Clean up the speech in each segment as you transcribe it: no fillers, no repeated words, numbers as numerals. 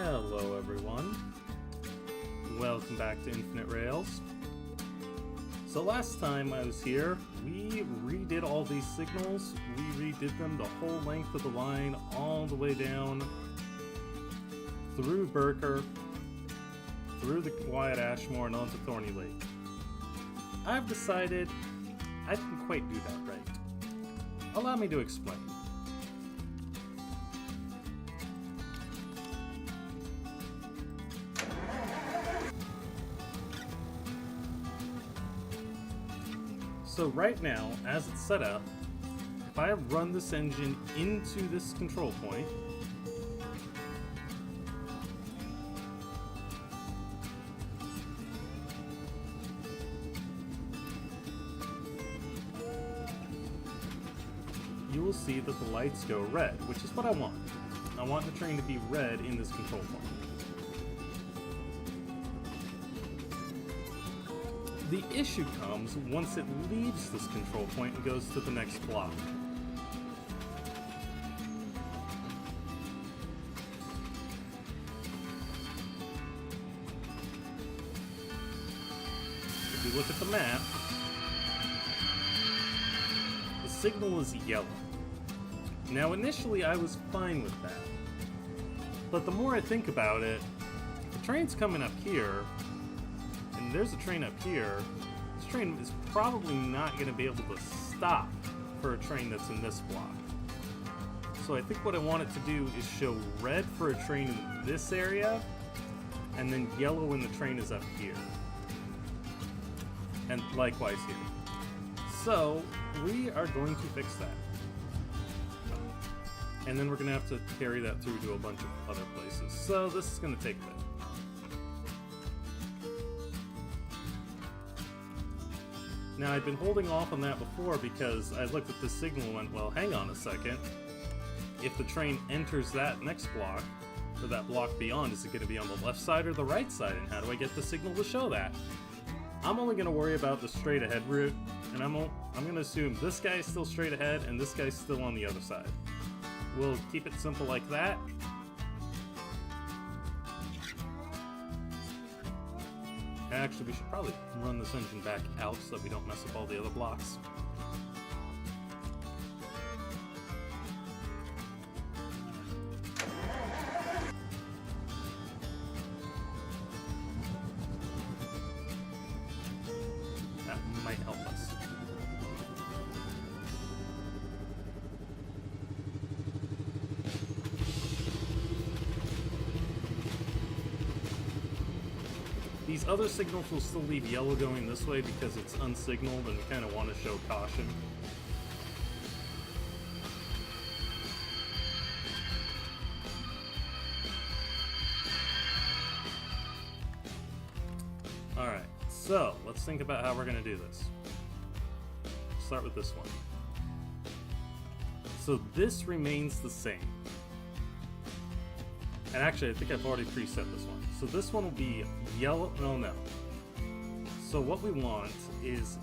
Hello everyone, welcome back to Infinite Rails. So last time I was here, we redid all these signals. We redid them the whole length of the line, all the way down through Burker, through the quiet Ashmore and onto Thorny Lake. I've decided I didn't quite do that right. Allow me to explain. So right now, as it's set up, if I run this engine into this control point, you will see that the lights go red, which is what I want. I want the train to be red in this control point. The issue comes once it leaves this control point and goes to the next block. If you look at the map, the signal is yellow. Now initially I was fine with that, but the more I think about it, the train's coming up here, and there's a train up here. This train is probably not going to be able to stop for a train that's in this block. So I think what I want it to do is show red for a train in this area, and then yellow when the train is up here. And likewise here. So we are going to fix that. And then we're going to have to carry that through to a bunch of other places. So this is going to take a bit. Now, I'd been holding off on that before because I looked at this signal and went, well, hang on a second. If the train enters that next block, or that block beyond, is it going to be on the left side or the right side? And how do I get the signal to show that? I'm only going to worry about the straight ahead route, and I'm going to assume this guy's still straight ahead and this guy's still on the other side. We'll keep it simple like that. Actually, we should probably run this engine back out so that we don't mess up all the other blocks. That might help us. These other signals will still leave yellow going this way because it's unsignaled and we kind of want to show caution. Alright, so let's think about how we're going to do this. Start with this one. So this remains the same. And actually, I think I've already preset this one. So this one will be yellow. Oh no. So what we want is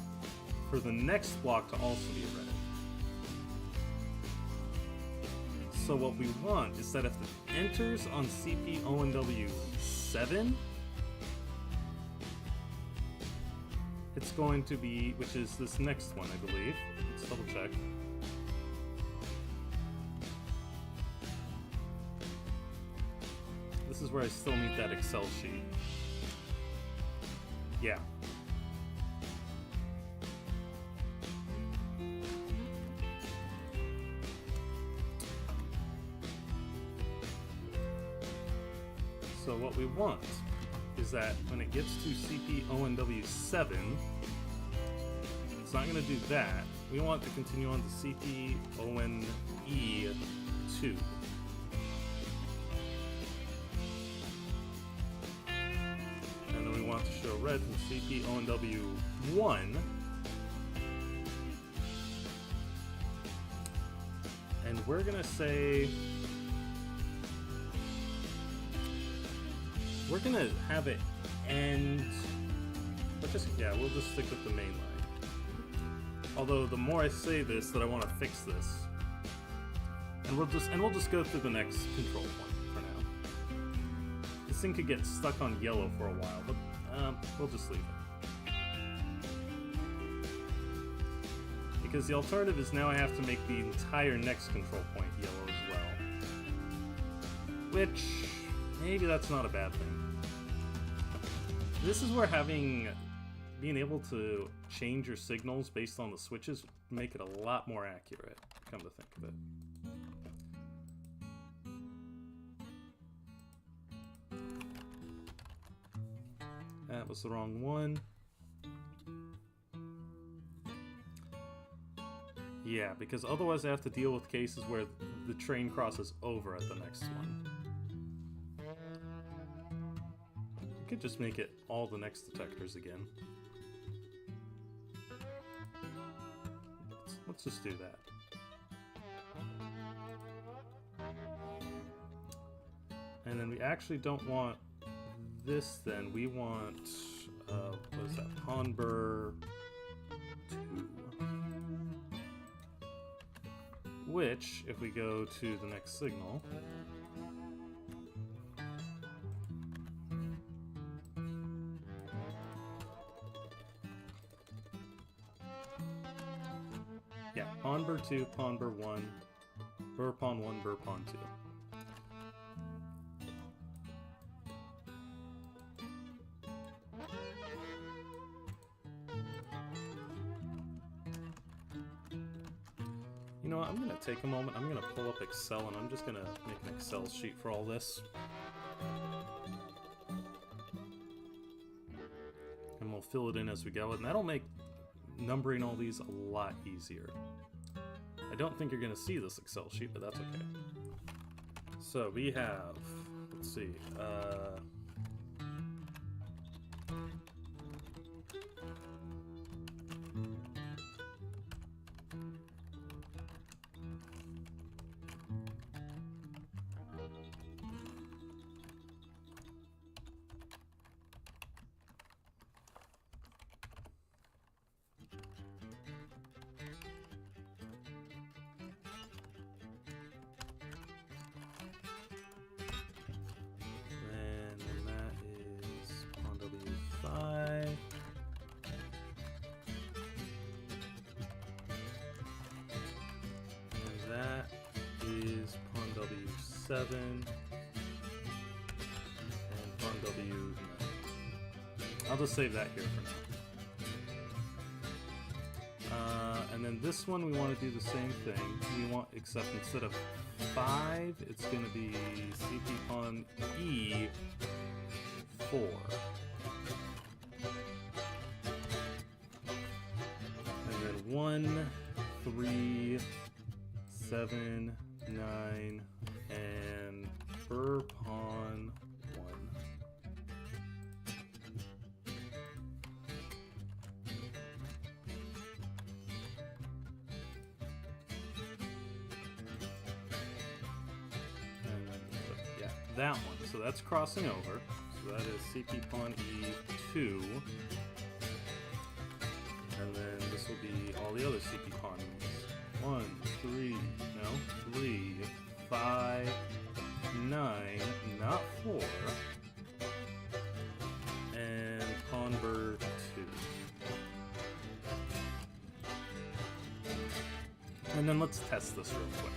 for the next block to also be red. So what we want is that if it enters on CP ONW7, it's going to be, which is this next one, I believe. Let's double check. This is where I still need that Excel sheet. Yeah. So what we want is that when it gets to CP-ONW7, it's not going to do that. We want to continue on to CP-ONE2. And then we want to show red from CP-ONW1. And we're going to say... we're going to have it end... we'll just stick with the main line. Although the more I say this, that I want to fix this. And we'll just go through the next control point for now. this thing could get stuck on yellow for a while, but we'll just leave it. Because the alternative is now I have to make the entire next control point yellow as well. Which, maybe that's not a bad thing. This is where being able to change your signals based on the switches make it a lot more accurate, come to think of it. That was the wrong one. Yeah, because otherwise I have to deal with cases where the train crosses over at the next one. You could just make it all the next detectors again. Let's just do that. And then we actually don't want this then. We want, what is that, Ponber 2. Which, if we go to the next signal, yeah, Ponber 2, Ponber 1, Burpon 1, Burpon 2. You know what, I'm going to take a moment, I'm going to pull up Excel, and I'm just going to make an Excel sheet for all this. And we'll fill it in as we go, and that'll make numbering all these a lot easier. I don't think you're going to see this Excel sheet, but that's okay. So we have, let's see, W7 and Pon W9. I'll just save that here for now. And then this one we want to do the same thing. We want, except instead of 5, it's going to be CP Pon E4. And then 1, 3, 7, 9, and Burpon 1. And then, yeah, that one. So that's crossing over. So that is CP Pon E2. And then this will be all the other CP Pons. 1, 3, no, 3, 5, 9, not 4, and Ponber 2. And then let's test this real quick.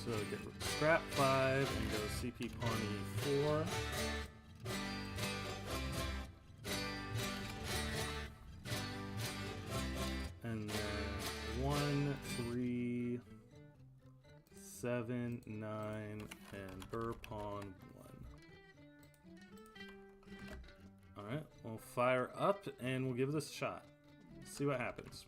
So get scrap 5 and go CP Pon E4. And then 1, 3, 7, 9, and Burpon 1. Alright, we'll fire up and we'll give this a shot. See what happens.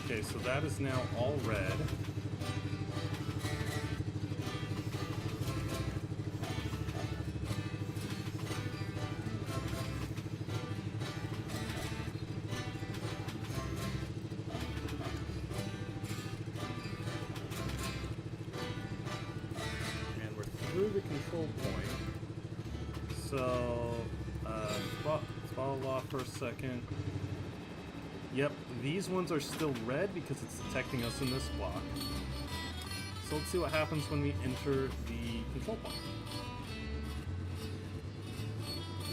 Okay, so that is now all red. through the control point. So, let's follow along for a second. Yep, these ones are still red because it's detecting us in this block. So let's see what happens when we enter the control point.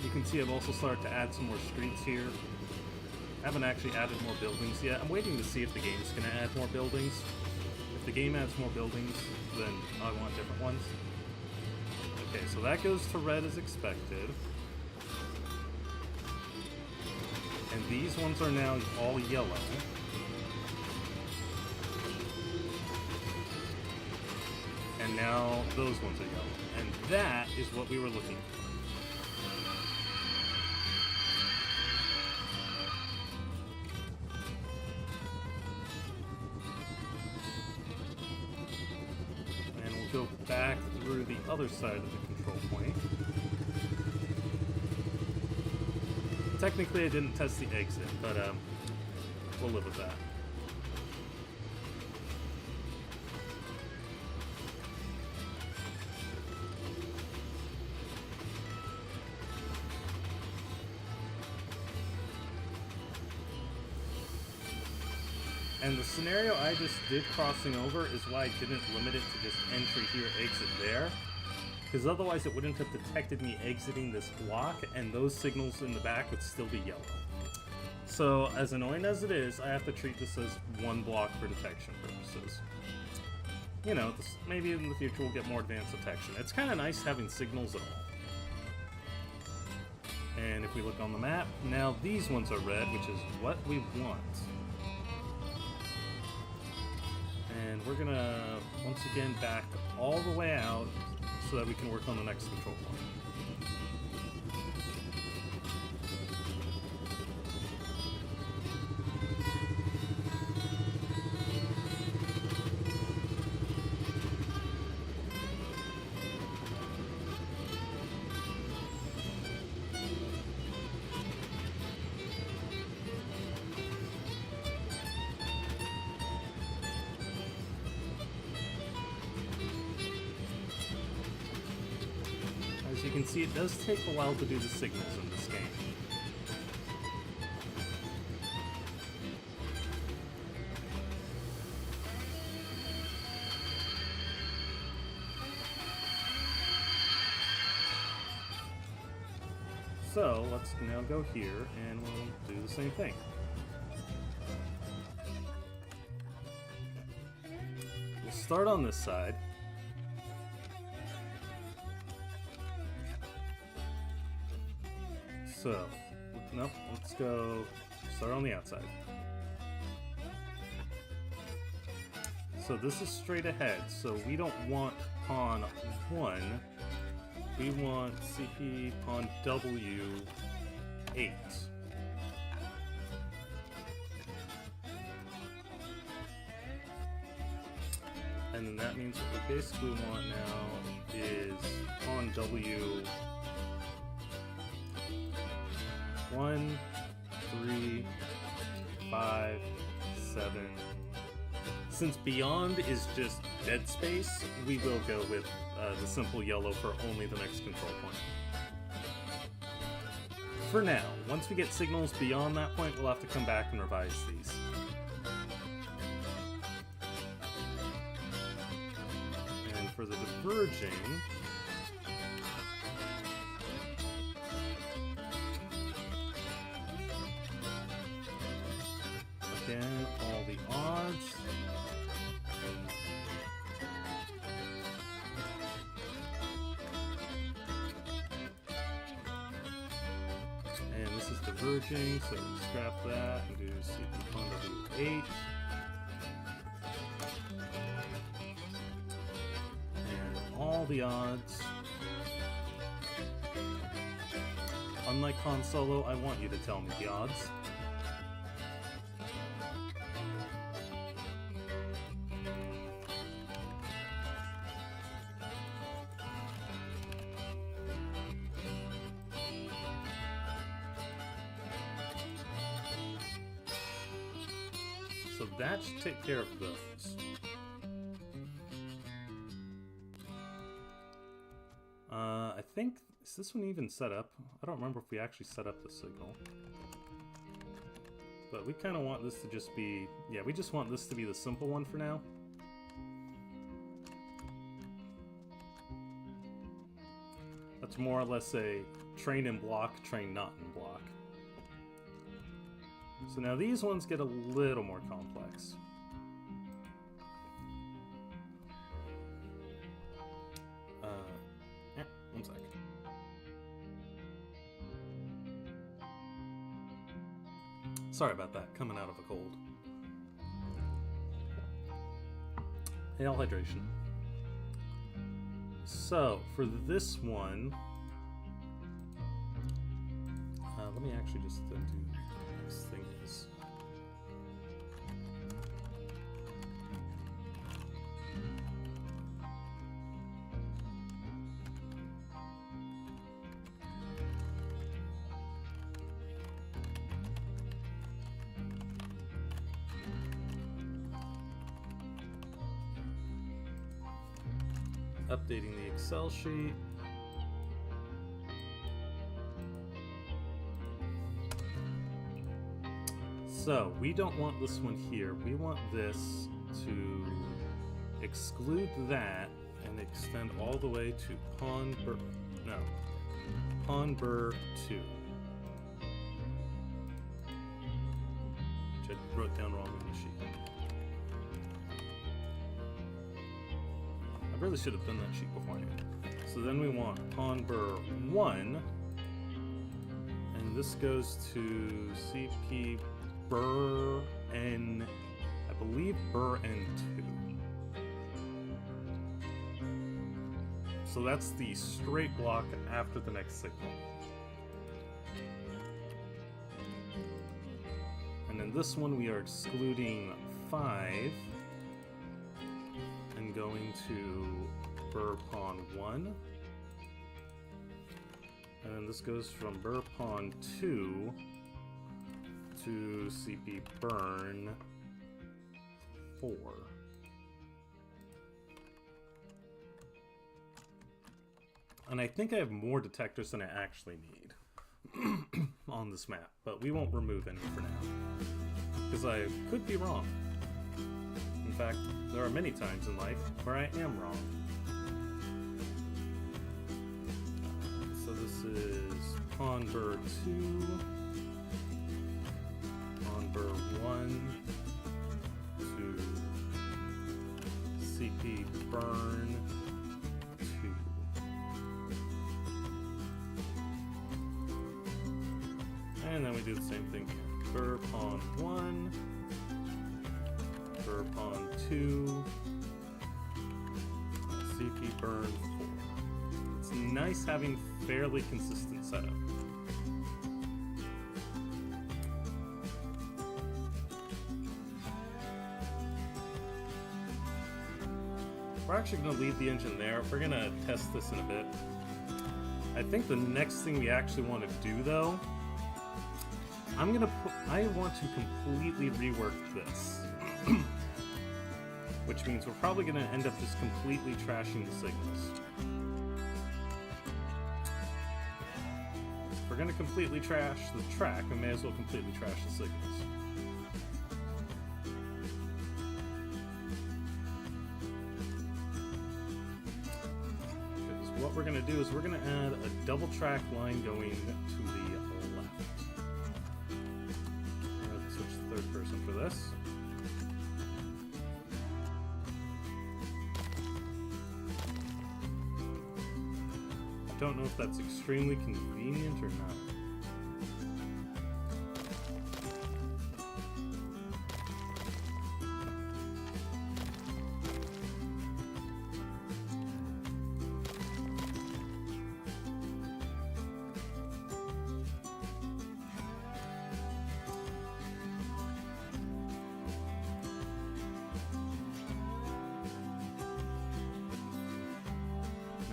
You can see I've also started to add some more streets here. I haven't actually added more buildings yet. I'm waiting to see if the game's going to add more buildings. If the game adds more buildings, then I want different ones. Okay, so that goes to red as expected. And these ones are now all yellow. And now those ones are yellow. And that is what we were looking for. And we'll go back through the other side of the control point. Technically, I didn't test the exit, but we'll live with that. And the scenario I just did crossing over is why I didn't limit it to just entry here, exit there. Because otherwise it wouldn't have detected me exiting this block, and those signals in the back would still be yellow. So, as annoying as it is, I have to treat this as one block for detection purposes. You know, maybe in the future we'll get more advanced detection. It's kind of nice having signals at all. And if we look on the map, now these ones are red, which is what we want. And we're gonna, once again, back all the way out so that we can work on the next control point. As you can see, it does take a while to do the signals in this game. So, let's now go here and we'll do the same thing. We'll start on this side. So, nope, let's go start on the outside. So this is straight ahead, so we don't want pawn 1, we want CP pawn W8. And then that means what we basically want now is pawn W 1, 3, 5, 7. Since beyond is just dead space, we will go with the simple yellow for only the next control point. For now, once we get signals beyond that point, we'll have to come back and revise these. And for the diverging, again, all the odds. And this is diverging, so we scrap that and do CP pawn W8. And all the odds. Unlike Han Solo, I want you to tell me the odds. So that should take care of those. I think, is this one even set up? I don't remember if we actually set up the signal. But we kind of want this to just be, yeah, we just want this to be the simple one for now. That's more or less a train in block, train not in block. So now these ones get a little more complex. Yeah, one sec. Sorry about that, coming out of a cold. Hail hydration. So, for this one, let me actually just do this thing is. Updating the Excel sheet. So, we don't want this one here. We want this to exclude that and extend all the way to Pond-Burr 2. Which I wrote down wrong on the sheet. I really should have done that sheet beforehand. So then we want Pond-Burr 1, and this goes to CP Burr N, I believe Burr N2. So that's the straight block after the next signal. And then this one we are excluding 5 and going to Burr Pond 1. And then this goes from Burr Pond 2 to CP Burn 4. And I think I have more detectors than I actually need on this map, but we won't remove any for now, because I could be wrong. In fact, there are many times in life where I am wrong. So this is Pond-Burr 2, Pond-Burr 1 to CP Burn 2. And then we do the same thing here. Burr Pond 1, Burr Pond 2, CP Burn 4. It's nice having fairly consistent setup. We're actually going to leave the engine there. We're going to test this in a bit. I think the next thing we actually want to do, though, I want to completely rework this. Which means we're probably going to end up just completely trashing the signals. If we're going to completely trash the track, we may as well completely trash the signals. Because what we're going to do is we're going to add a double track line going to the left. Switch to third person for this. I don't know if that's extremely convenient or not.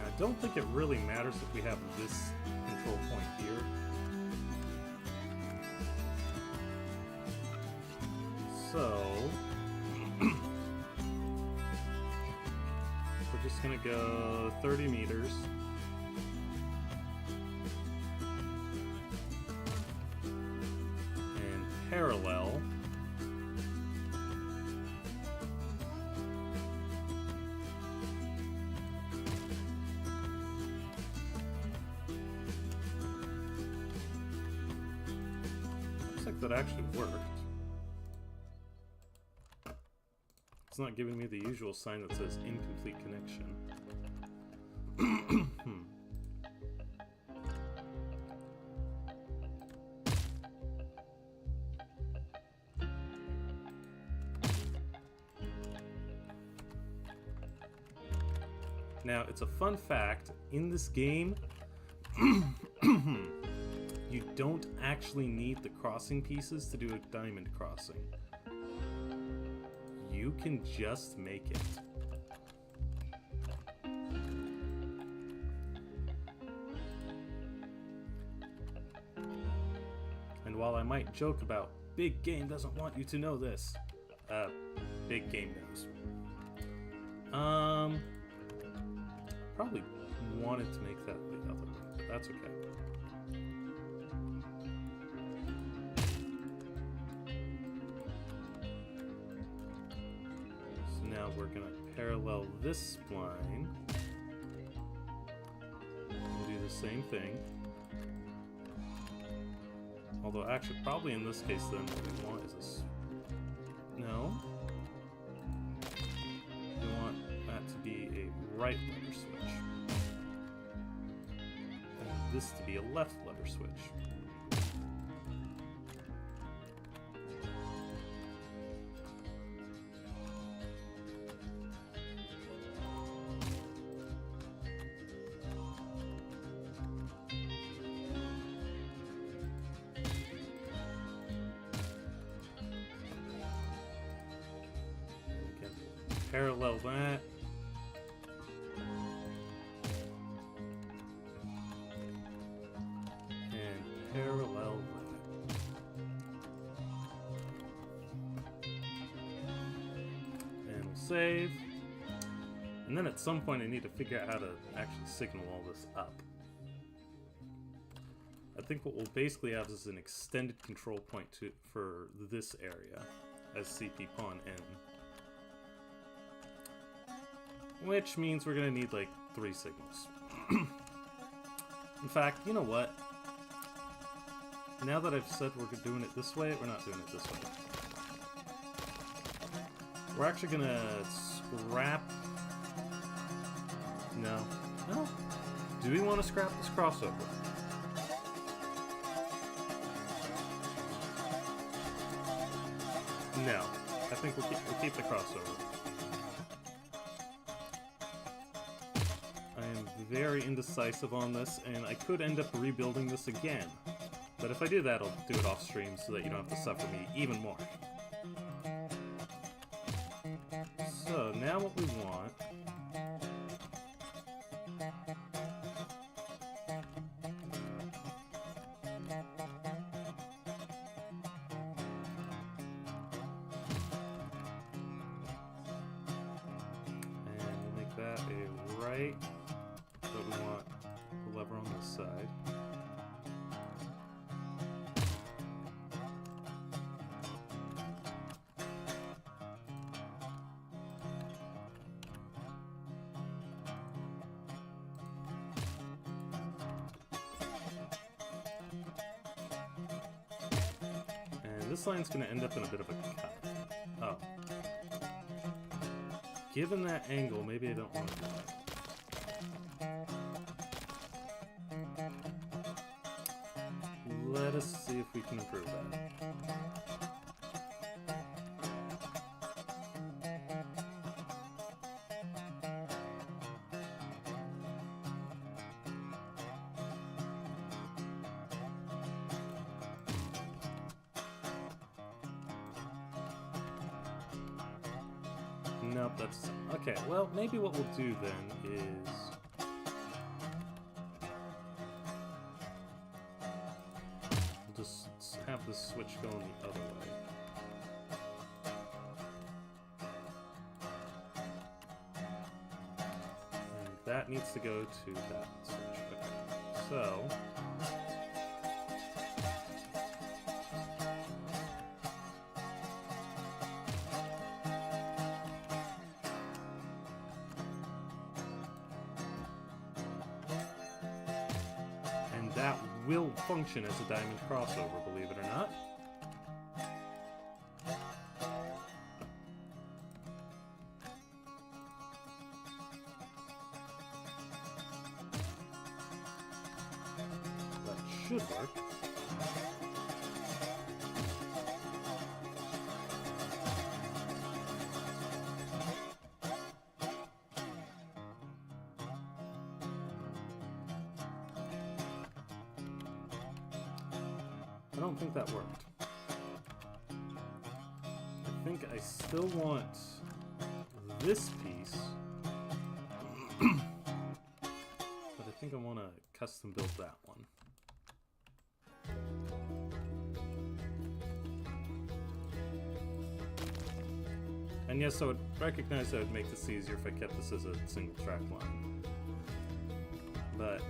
I don't think it really matters if we have this control point here. So, we're just going to go 30 meters. parallel. Looks like that actually worked. It's not giving me the usual sign that says incomplete connection. Now, it's a fun fact, in this game, you don't actually need the crossing pieces to do a diamond crossing. You can just make it. And while I might joke about big game doesn't want you to know this, big game knows. Probably wanted to make that the other way, but that's okay. So now we're gonna parallel this spline and do the same thing. Although actually probably in this case then what we want is this. No. We want that to be a right letter switch. And this to be a left letter switch. Parallel that. And parallel that. And we'll save. And then at some point I need to figure out how to actually signal all this up. I think what we'll basically have is an extended control point for this area as CP pawn N. Which means we're gonna need like 3 signals. In fact, you know what? Now that I've said we're doing it this way, we're not doing it this way. We're actually gonna scrap... No. No. Do we want to scrap this crossover? No. I think we'll keep the crossover. Very indecisive on this, and I could end up rebuilding this again. But if I do that, I'll do it off stream so that you don't have to suffer me even more. So, now what we want... And we'll make that a right... But we want the lever on this side. And this line's going to end up in a bit of a cut. Oh. Given that angle, maybe I don't want to do that. Let us see if we can improve that. Nope, that's... Okay, well, maybe what we'll do then is... have the switch going the other way. And that needs to go to that switch. Okay. So will function as a diamond crossover, believe it or not. That should work. I don't think that worked. I think I still want this piece, but I think I want to custom build that one. And yes, I would recognize that it would make this easier if I kept this as a single track line. But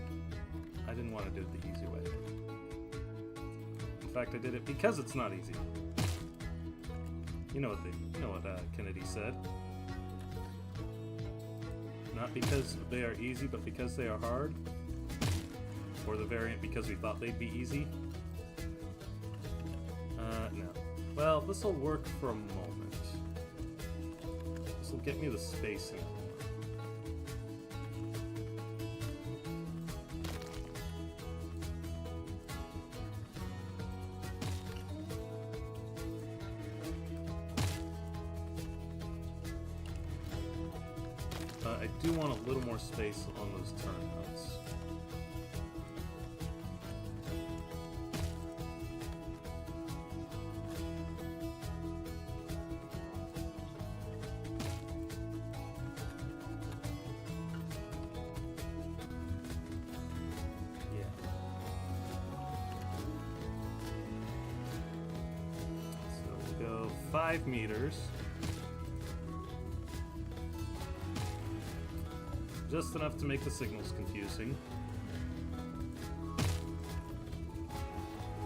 I didn't want to do it the easy way. In fact, I did it because it's not easy. You know what Kennedy said. Not because they are easy, but because they are hard. Or the variant because we thought they'd be easy. No. Well, this will work for a moment. This will get me the spacing. I do want a little more space on those turnouts. Yeah. So we'll go 5 meters. Just enough to make the signals confusing.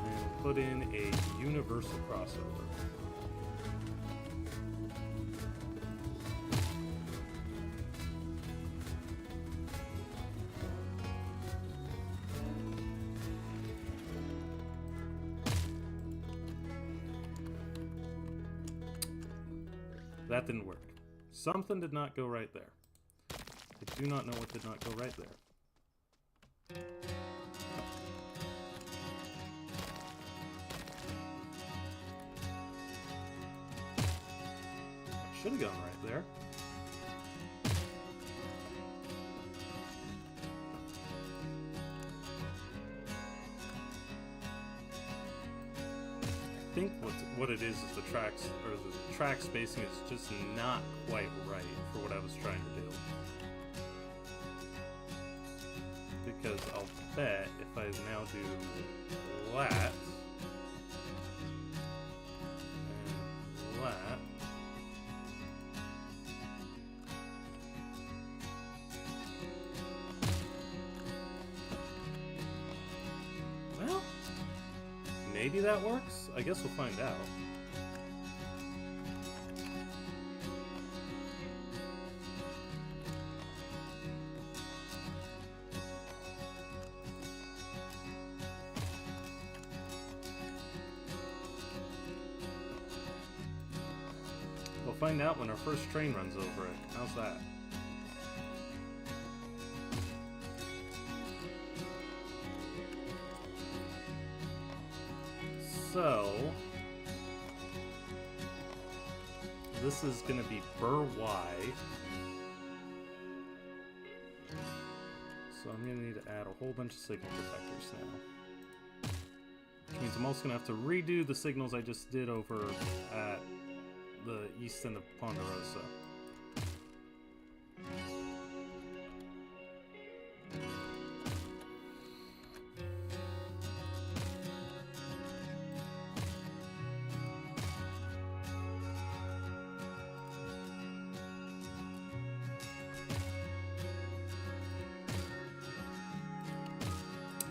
And we'll put in a universal crossover. That didn't work. Something did not go right there. I do not know what did not go right there. Should have gone right there. I think what it is the tracks, or the track spacing is just not quite right for what I was trying to do. Because I'll bet if I now do flat and flat, well, maybe that works. I guess we'll find out. We'll find out when our first train runs over it. How's that? So, this is going to be Bur Y. So I'm going to need to add a whole bunch of signal detectors now. Which means I'm also going to have to redo the signals I just did over at the east end of Ponderosa.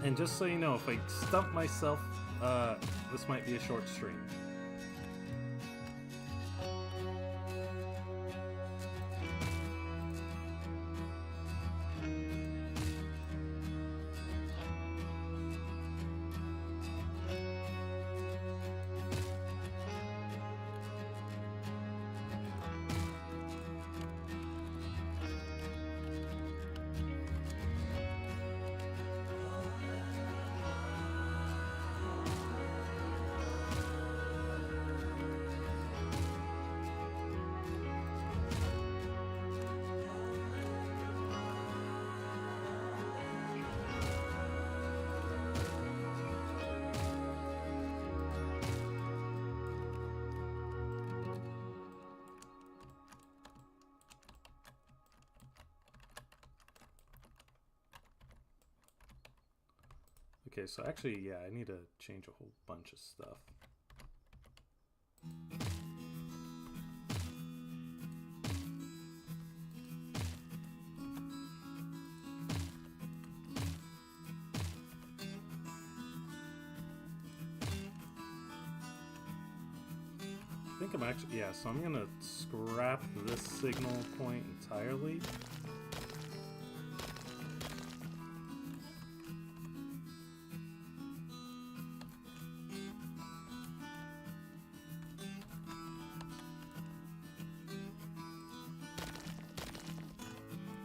And just so you know, if I stump myself, this might be a short stream. Okay, so actually, yeah, I need to change a whole bunch of stuff. I think I'm actually, yeah, so I'm gonna scrap this signal point entirely.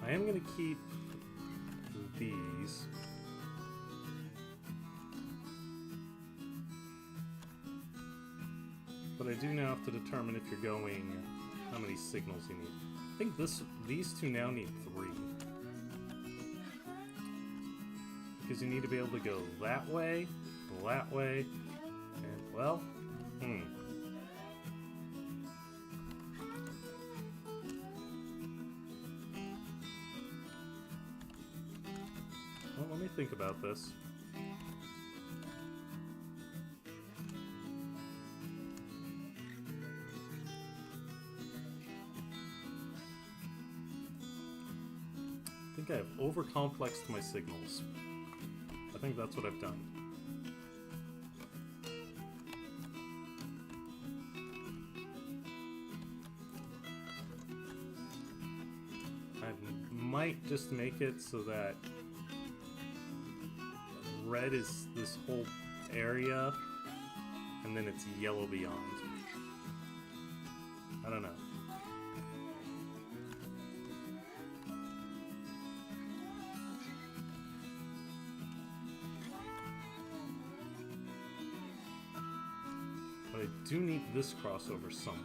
I am gonna keep these. But I do now have to determine if you're going, how many signals you need. I think these two now need 3. Because you need to be able to go that way, and, well, Well, let me think about this. I think I have overcomplexed my signals. I think that's what I've done. I might just make it so that red is this whole area, and then it's yellow beyond. I don't know. But I do need this crossover somewhere.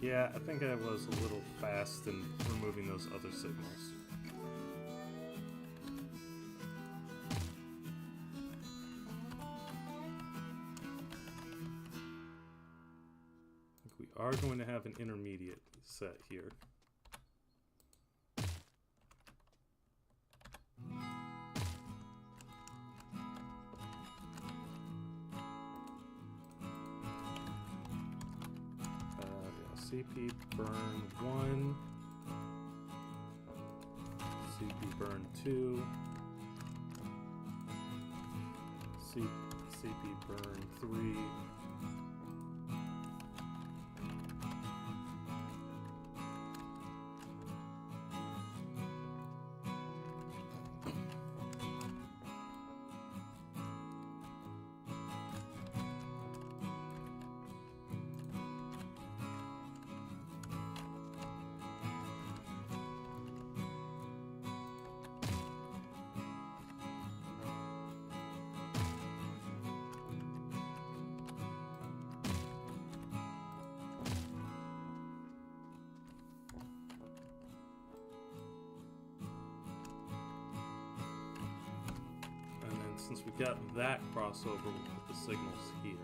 Yeah, I think I was a little fast in removing those other signals. I think we are going to have an intermediate set here. CP burn 1, CP burn 2, CP burn 3, since we got that crossover, we'll put the signals here.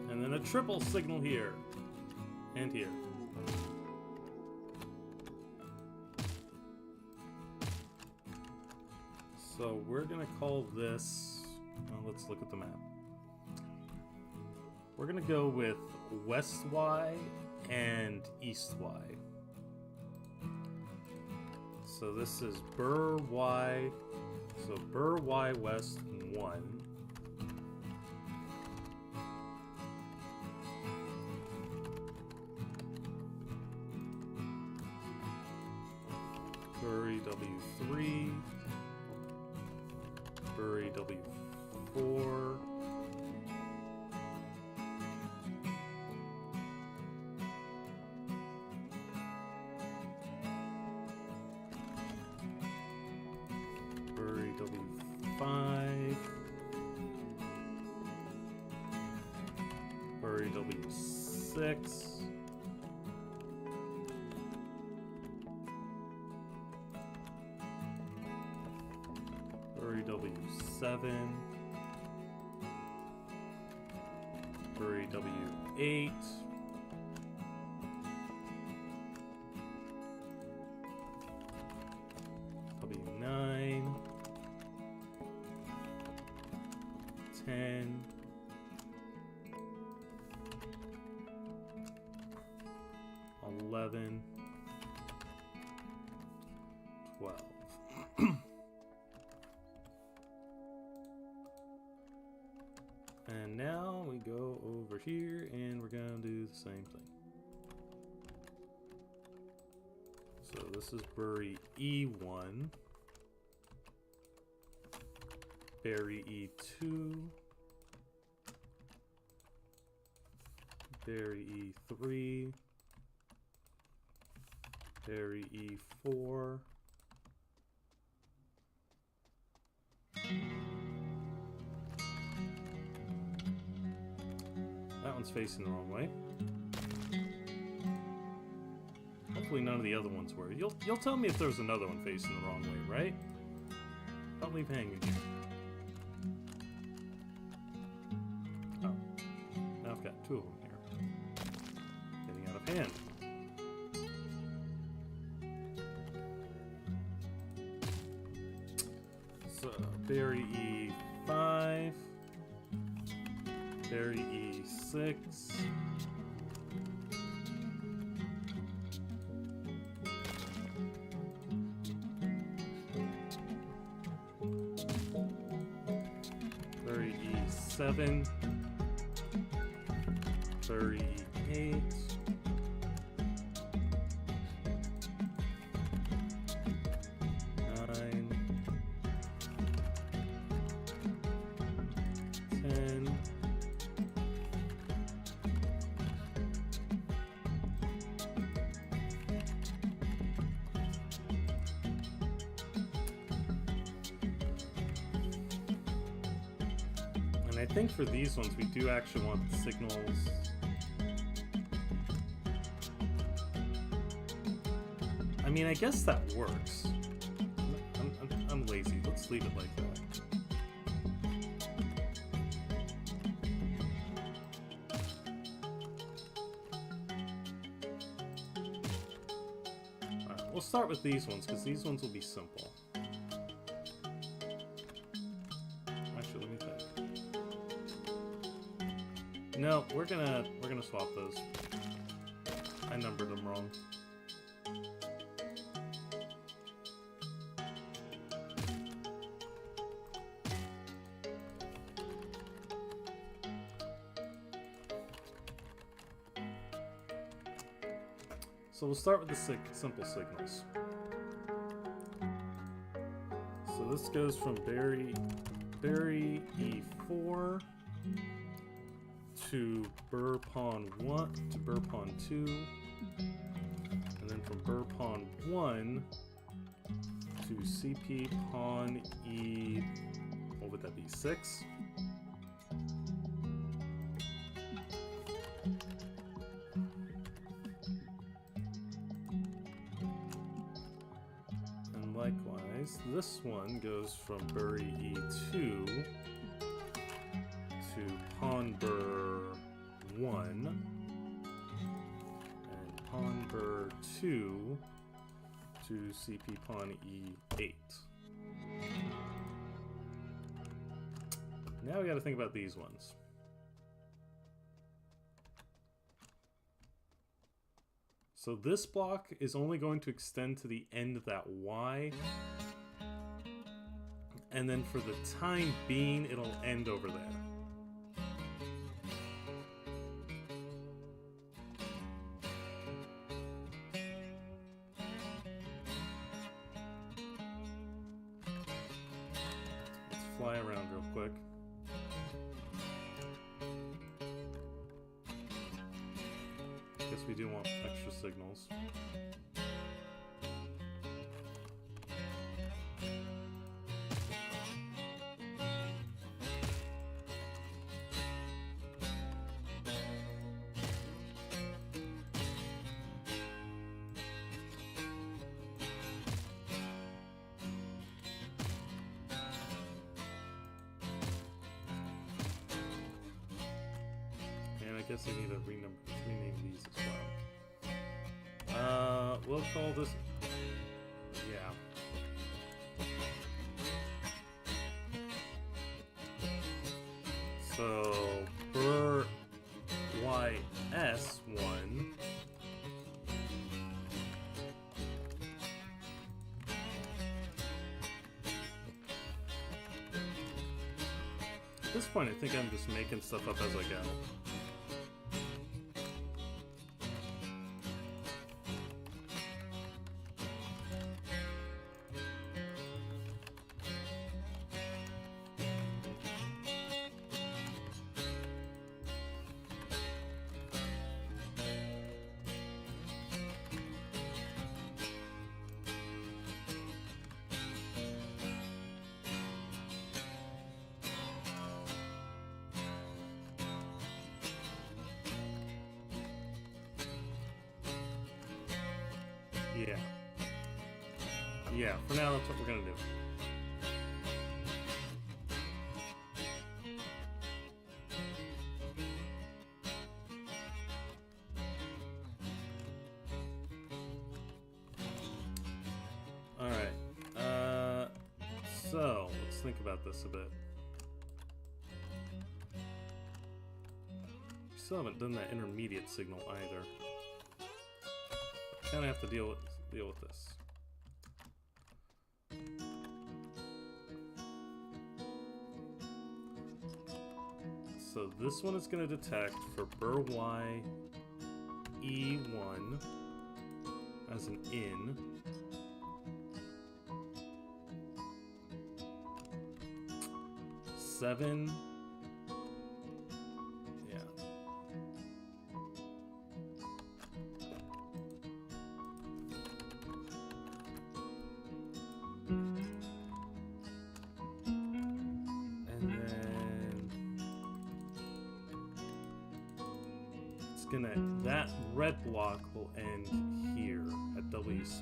And then a triple signal here. And here. So we're gonna call this, well, let's look at the map. We're gonna go with West Y and East Y. So this is Burr Y, so Burr Y West 1. Bury W3. Bury W4. Bury W5. Bury W6. Bury W7. Bury W8. W9. 10. 11. 12. And now we go over here and we're going to do the same thing. So this is bury E1, bury E2, bury E3, bury E4, that one's facing the wrong way. Hopefully none of the other ones were. You'll tell me if there's another one facing the wrong way, right? Don't leave hanging here. Oh. Now I've got two of them here. Getting out of hand. So, bury E5. Bury E6. Bury E7. Bury E8. I think for these ones we do actually want the signals. I mean, I guess that works. I'm lazy. Let's leave it like that. Alright, we'll start with these ones because these ones will be simple. Actually, let me think. No, we're gonna swap those. I numbered them wrong. So we'll start with the simple signals. So this goes from bury E4 to bur pawn 1 to bur pawn 2, and then from bur pawn 1 to CP pawn E, what would that be, 6? And likewise, this one goes from bury E2 to pawn bur 1 and pawn bur 2 to CP pawn E8. Now we got to think about these ones. So this block is only going to extend to the end of that Y, and then for the time being it'll end over there. fly around real quick. Guess we do want extra signals. I guess I need to rename these as well. We'll call this... Yeah. So, per YS1... At this point, I think I'm just making stuff up as I go. Yeah. Yeah, for now that's what we're gonna do. Alright. So let's think about this a bit. We still haven't done that intermediate signal either. Kind of have to deal with this. So this one is going to detect for Bur Y E1 as an in. Seven. That red block will end here at W6.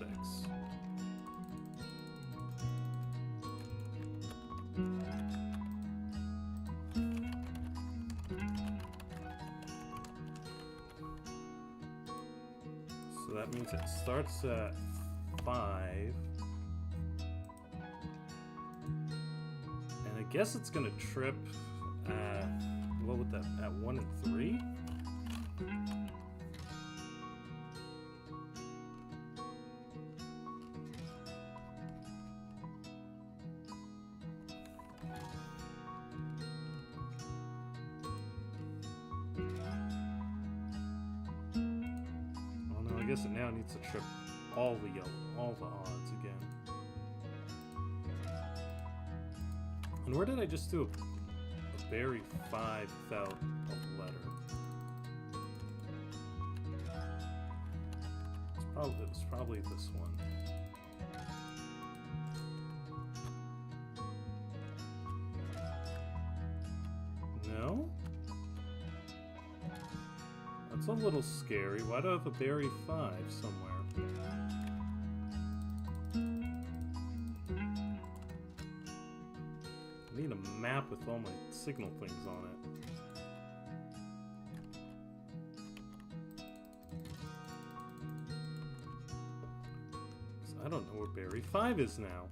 So that means it starts at 5. And I guess it's gonna trip at, what would that, at 1 and 3? I guess it now needs to trip all the odds again. And where did I just do a bury 5 without a letter? It was probably this one. No? That's a little scary. Why do I have a bury 5 somewhere? I need a map with all my signal things on it. So I don't know where bury 5 is now.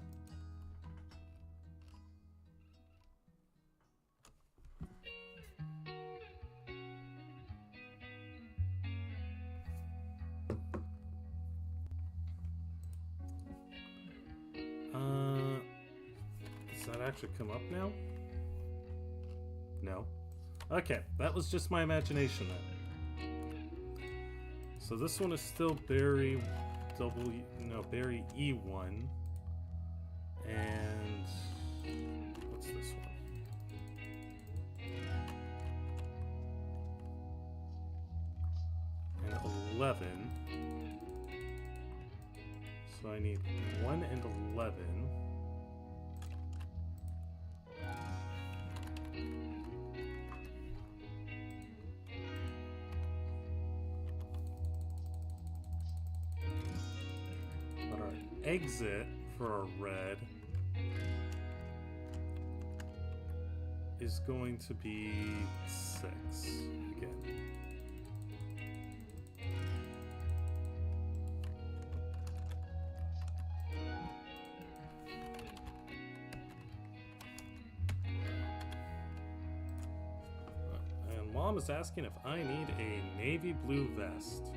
Does that actually come up now? No. Okay, that was just my imagination then. So this one is still bury bury E1. And what's this one? 11. So I need 1 and 11. But our exit for our red is going to be 6 again. And Mom is asking if I need a navy blue vest.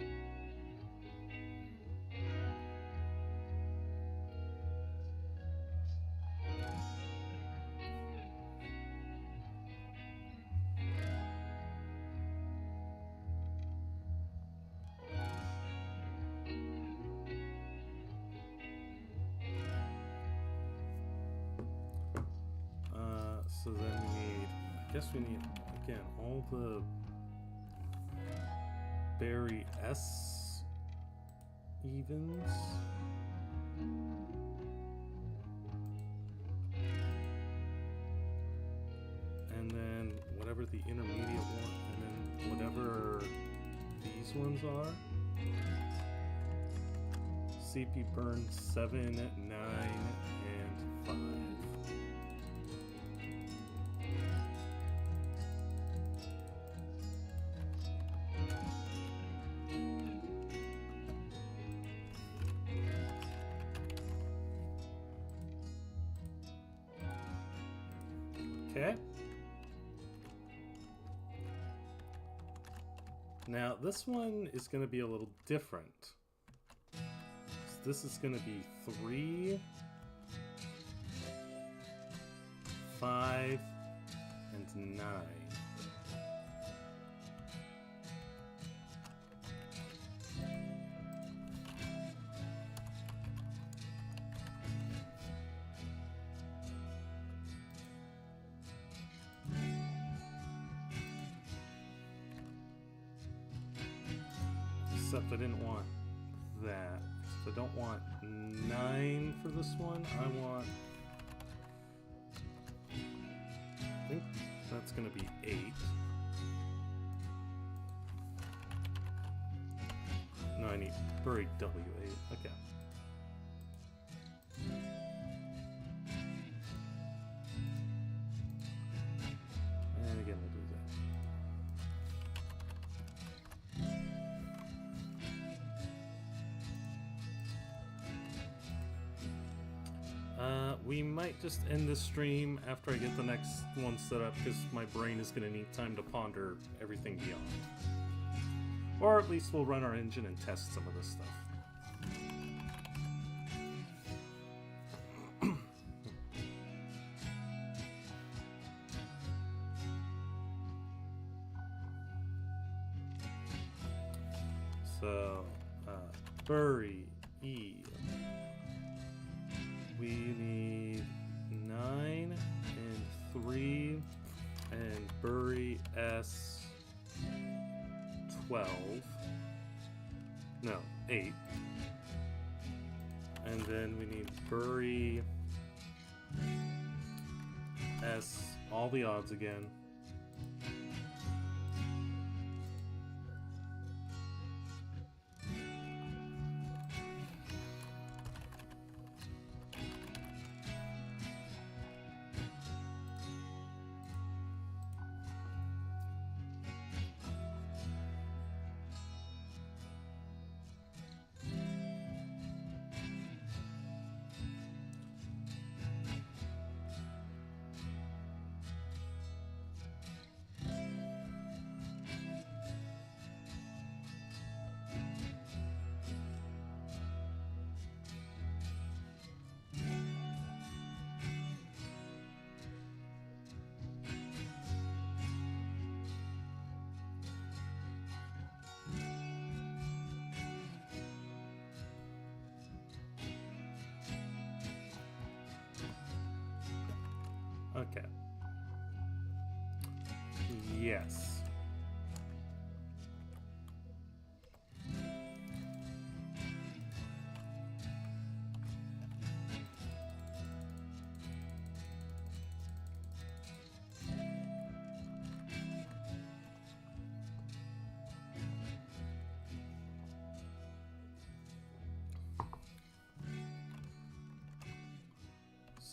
So then we need, I guess we need, again, all the Barry S evens. And then whatever the intermediate one, and then whatever these ones are. CP burn 7, 9, and 5. Okay. Now this one is going to be a little different. So this is going to be 3, 5, and 9. Except I didn't want that. So I don't want 9 for this one. I want... I think that's going to be 8. No, I need buried W8. Okay. And again, we'll do that. We might just end this stream after I get the next one set up, because my brain is going to need time to ponder everything beyond. Or at least we'll run our engine and test some of this stuff. So, bury E. We need 9 and 3 and bury S 12. No, 8. And then we need bury S, all the odds again. Okay. Yes.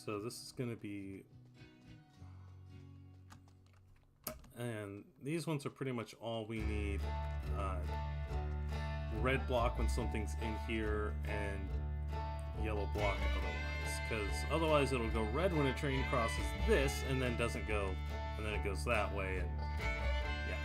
So this is going to be... And these ones are pretty much all we need. Red block when something's in here, and yellow block otherwise. Because otherwise it'll go red when a train crosses this, and then doesn't go, and then it goes that way, and yeah.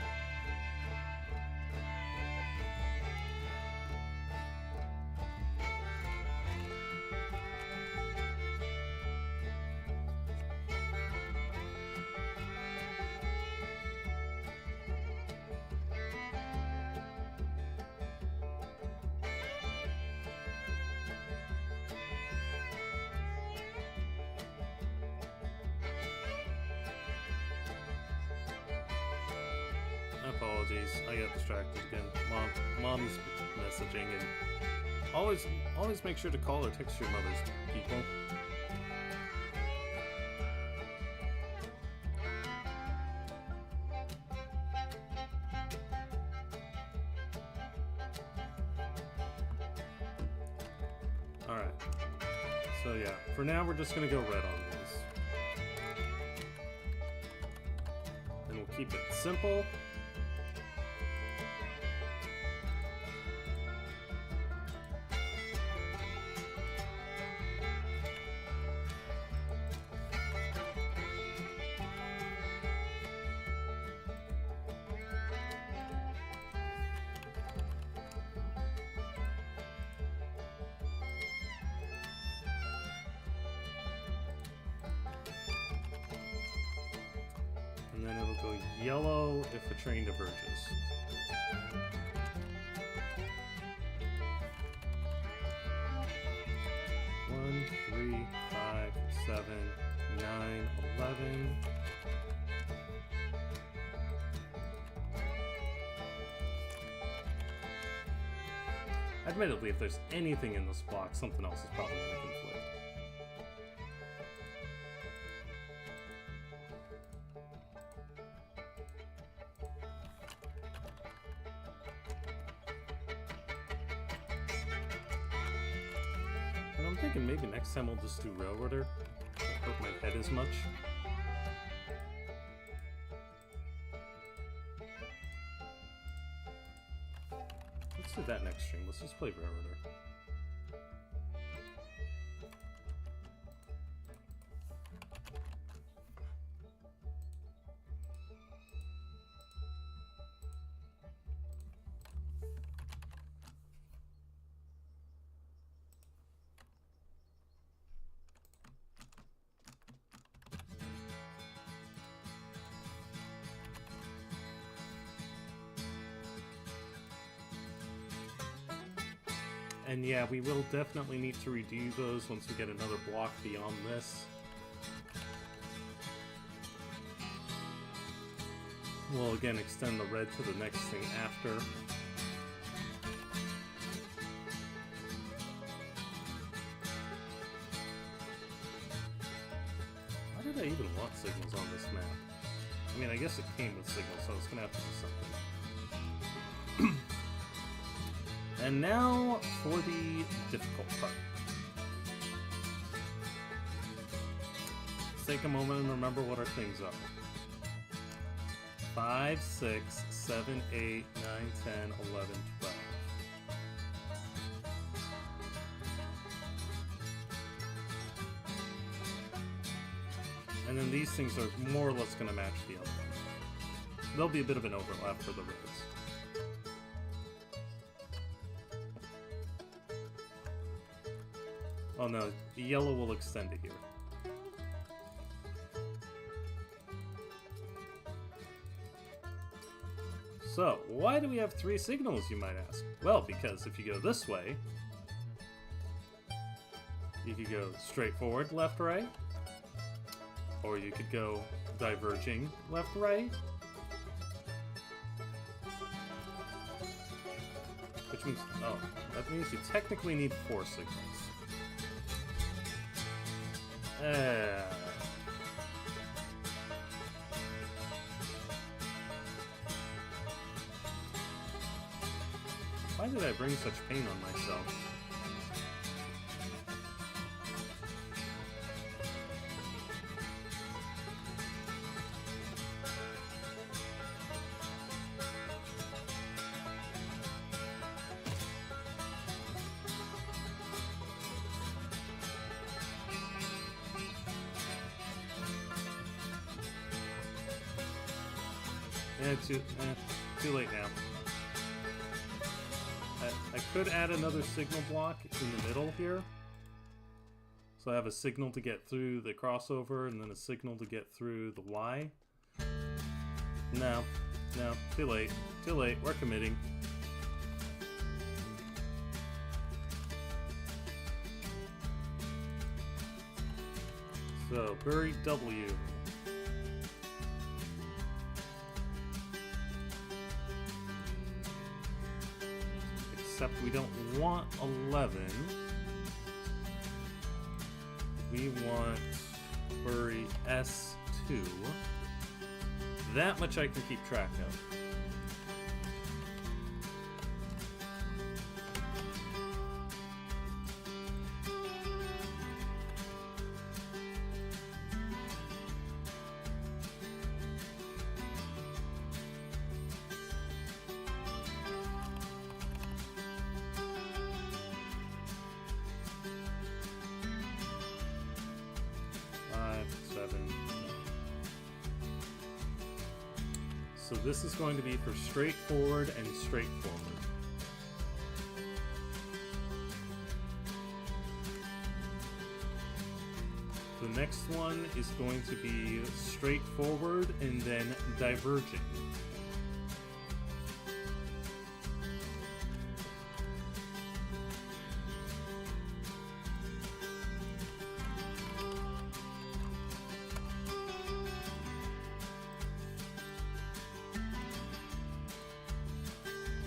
Apologies, I got distracted again. Mommy's messaging, and always make sure to call or text your mothers, people. Alright, so yeah, for now we're just gonna go red on these. And we'll keep it simple. And then it'll go yellow if the train diverges. 1, 3, 5, 7, 9, 11. Admittedly, if there's anything in this block, something else is probably going to conflict. And I'm thinking maybe next time we'll just do Railroader. Won't hurt my head as much. Let's do that next stream. Let's just play Railroader. And yeah, we will definitely need to redo those once we get another block beyond this. We'll again extend the red to the next thing after. Why did I even want signals on this map? I mean, I guess it came with signals, so it's gonna have to be something. And now for the difficult part. Let's take a moment and remember what our things are. 5, 6, 7, 8, 9, 10, 11, 12. And then these things are more or less going to match the other ones. There'll be a bit of an overlap for the reds. Oh no, the yellow will extend it here. So, why do we have 3 signals, you might ask? Well, because if you go this way, you could go straight forward, left, right. Or you could go diverging, left, right. Which means, oh, that means you technically need 4 signals. Why did I bring such pain on myself? Too late now. I could add another signal block in the middle here. So I have a signal to get through the crossover and then a signal to get through the Y. No, too late. Too late, we're committing. So, bury W. Except we don't want 11. We want bury S2. That much I can keep track of. So this is going to be for straightforward and straightforward. The next one is going to be straightforward and then diverging.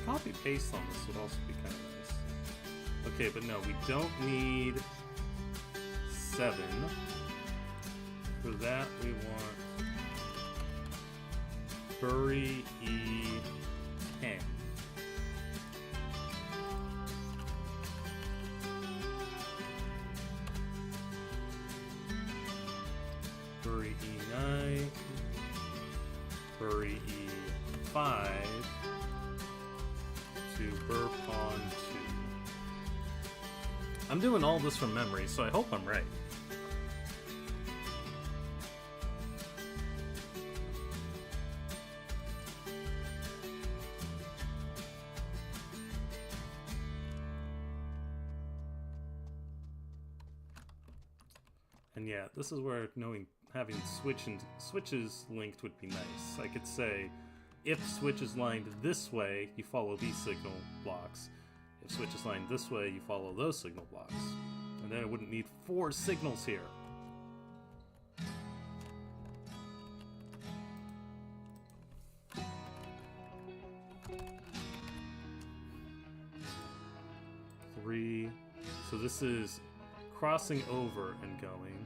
Copy paste on this would also be kind of nice. Okay, but no, we don't need 7. For that, we want bury E10. Bury E9. Bury E5. To burr pawn 2. I'm doing all this from memory, so I hope I'm right. And yeah, this is where having switches linked would be nice. I could say, if switch is lined this way, you follow these signal blocks. If switch is lined this way, you follow those signal blocks. And then I wouldn't need 4 signals here. Three. So this is crossing over and going.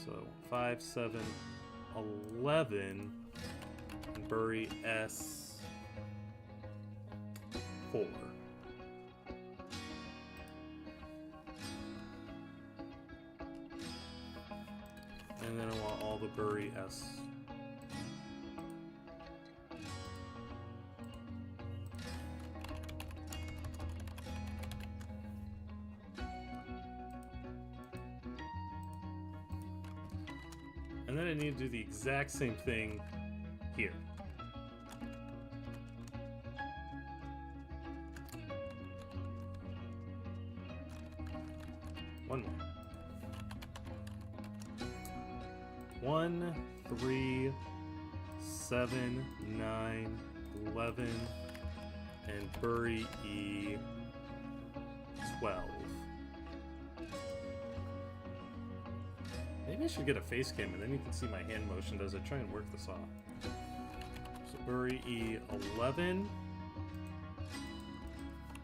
So 5, 7, 11. Bury S4. And then I want all the bury S. And then I need to do the exact same thing here. One more. 1, 3, 7, 9, 11, and bury E12. Maybe I should get a face cam and then you can see my hand motion as I try and work this off. So bury E11,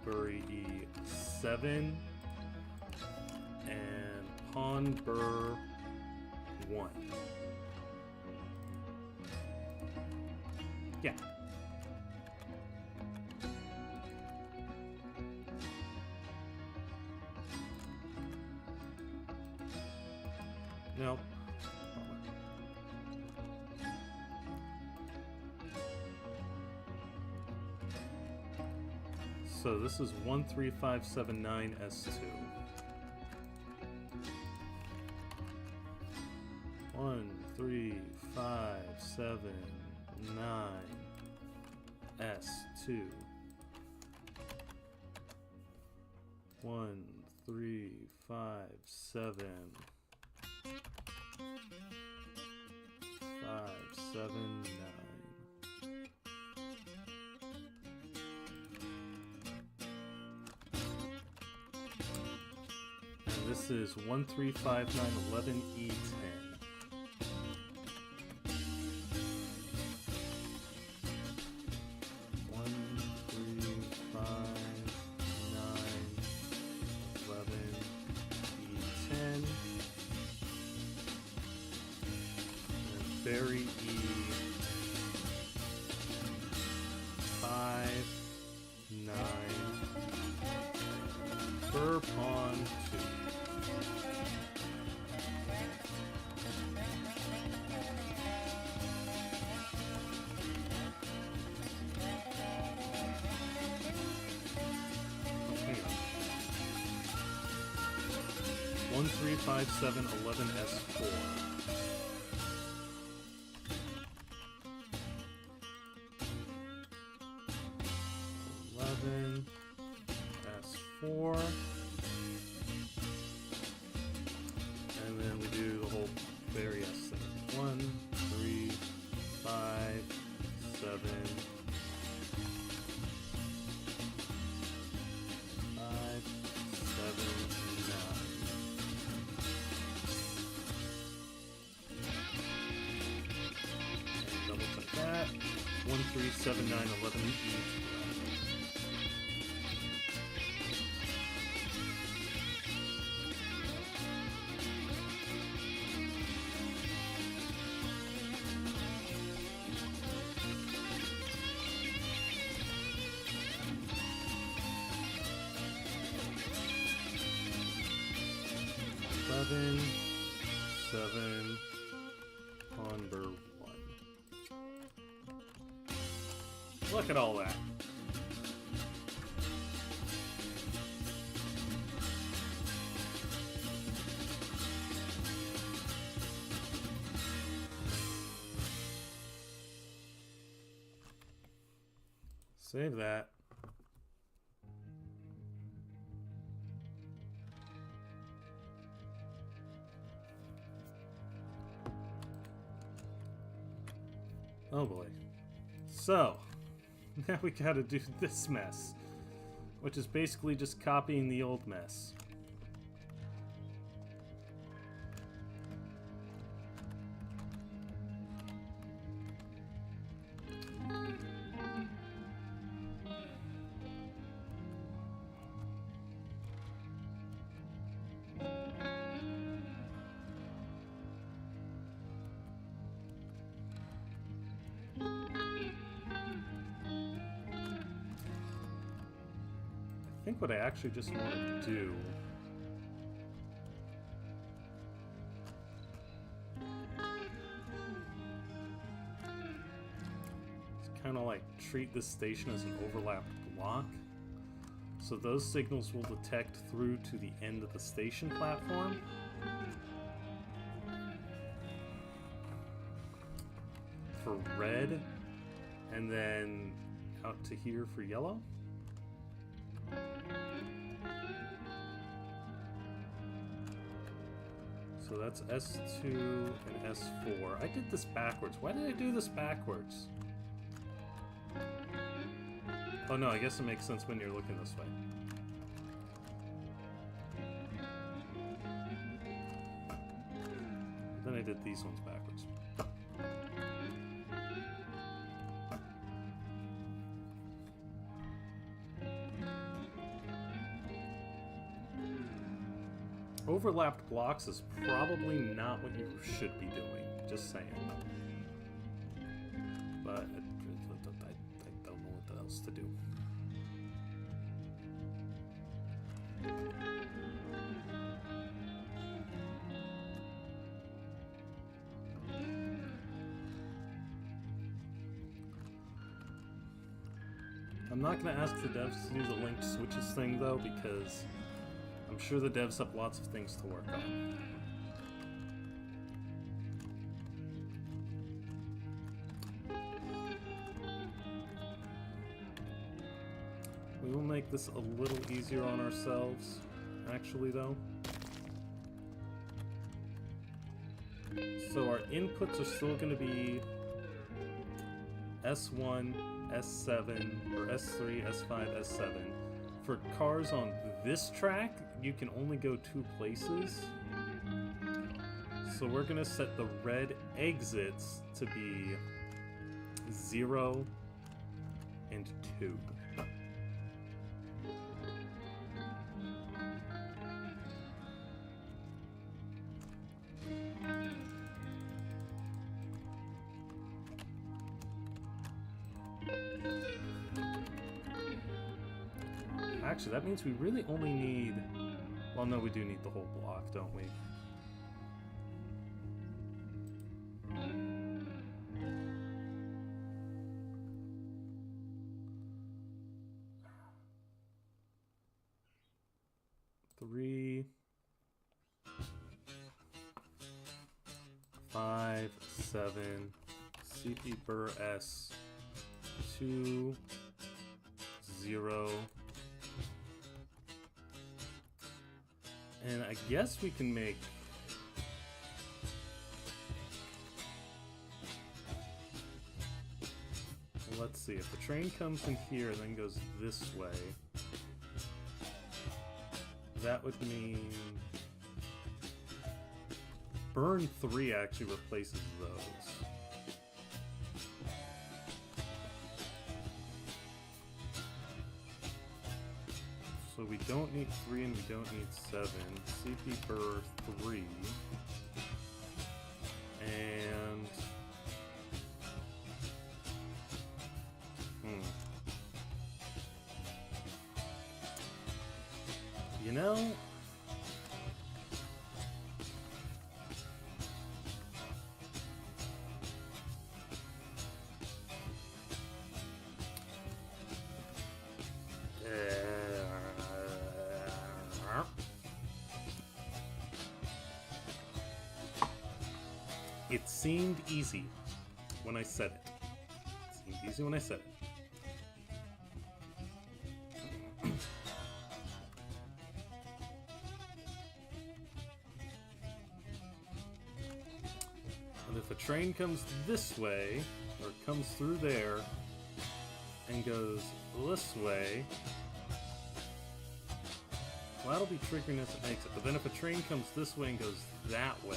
bury E7, and pawn burr 1. Yeah. Nope. So this is 13579 S2. 1, 3, 5, 7, S2. 1, 3, 5, 7. 5, 7, 9. And this is 1, 3, 5, 9, 11, E10. 1, 3, 5, 7, 11, S4. 11, S4. And then we do the whole very S thing. 1, 3, 5, 7, 5, 7, 9. Double check that. 1, 3, 7, 9, 11, E. 11, 7, under 1. Look at all that. Save that. Oh boy. So, now we gotta do this mess, which is basically just copying the old mess. I think what I actually just want to do is kind of like treat this station as an overlapped block. So those signals will detect through to the end of the station platform. For red, and then out to here for yellow. So that's S2 and S4. I did this backwards. Why did I do this backwards? Oh no, I guess it makes sense when you're looking this way. Then I did these ones backwards. Overlapped blocks is probably not what you should be doing, just saying. But I don't know what else to do. I'm not going to ask the devs to do the linked switches thing though, because I'm sure the devs have lots of things to work on. We will make this a little easier on ourselves, actually, though. So our inputs are still going to be S1, S7, or S3, S5, S7. For cars on this track, you can only go 2 places. So we're going to set the red exits to be 0 and 2. Actually, that means we really only need... Well, no, we do need the whole block, don't we? Three, 5, 7, CP Burr S, 2, 0. And I guess we can make... Let's see, if the train comes in here and then goes this way, that would mean... Burn 3 actually replaces those. So we don't need 3 and we don't need 7. CP Burr 3. And... You know... It seemed easy when I said it. It seemed easy when I said it. But if a train comes this way, or comes through there, and goes this way, well, that'll be triggering as it makes it. But then if a train comes this way and goes that way,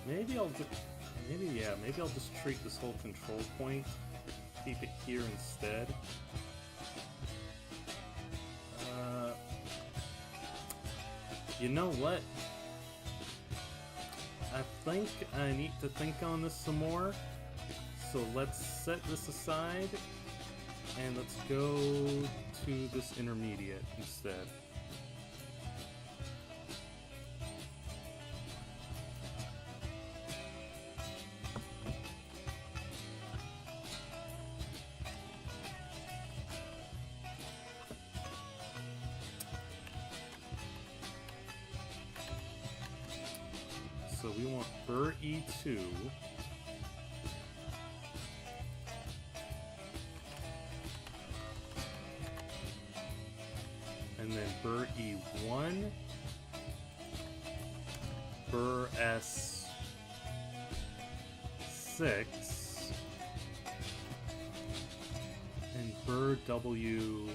maybe I'll just treat this whole control point, keep it here instead. You know what? I think I need to think on this some more. So let's set this aside and let's go to this intermediate instead. So we want Burr E2. And then Burr E1. Burr S6. And Burr W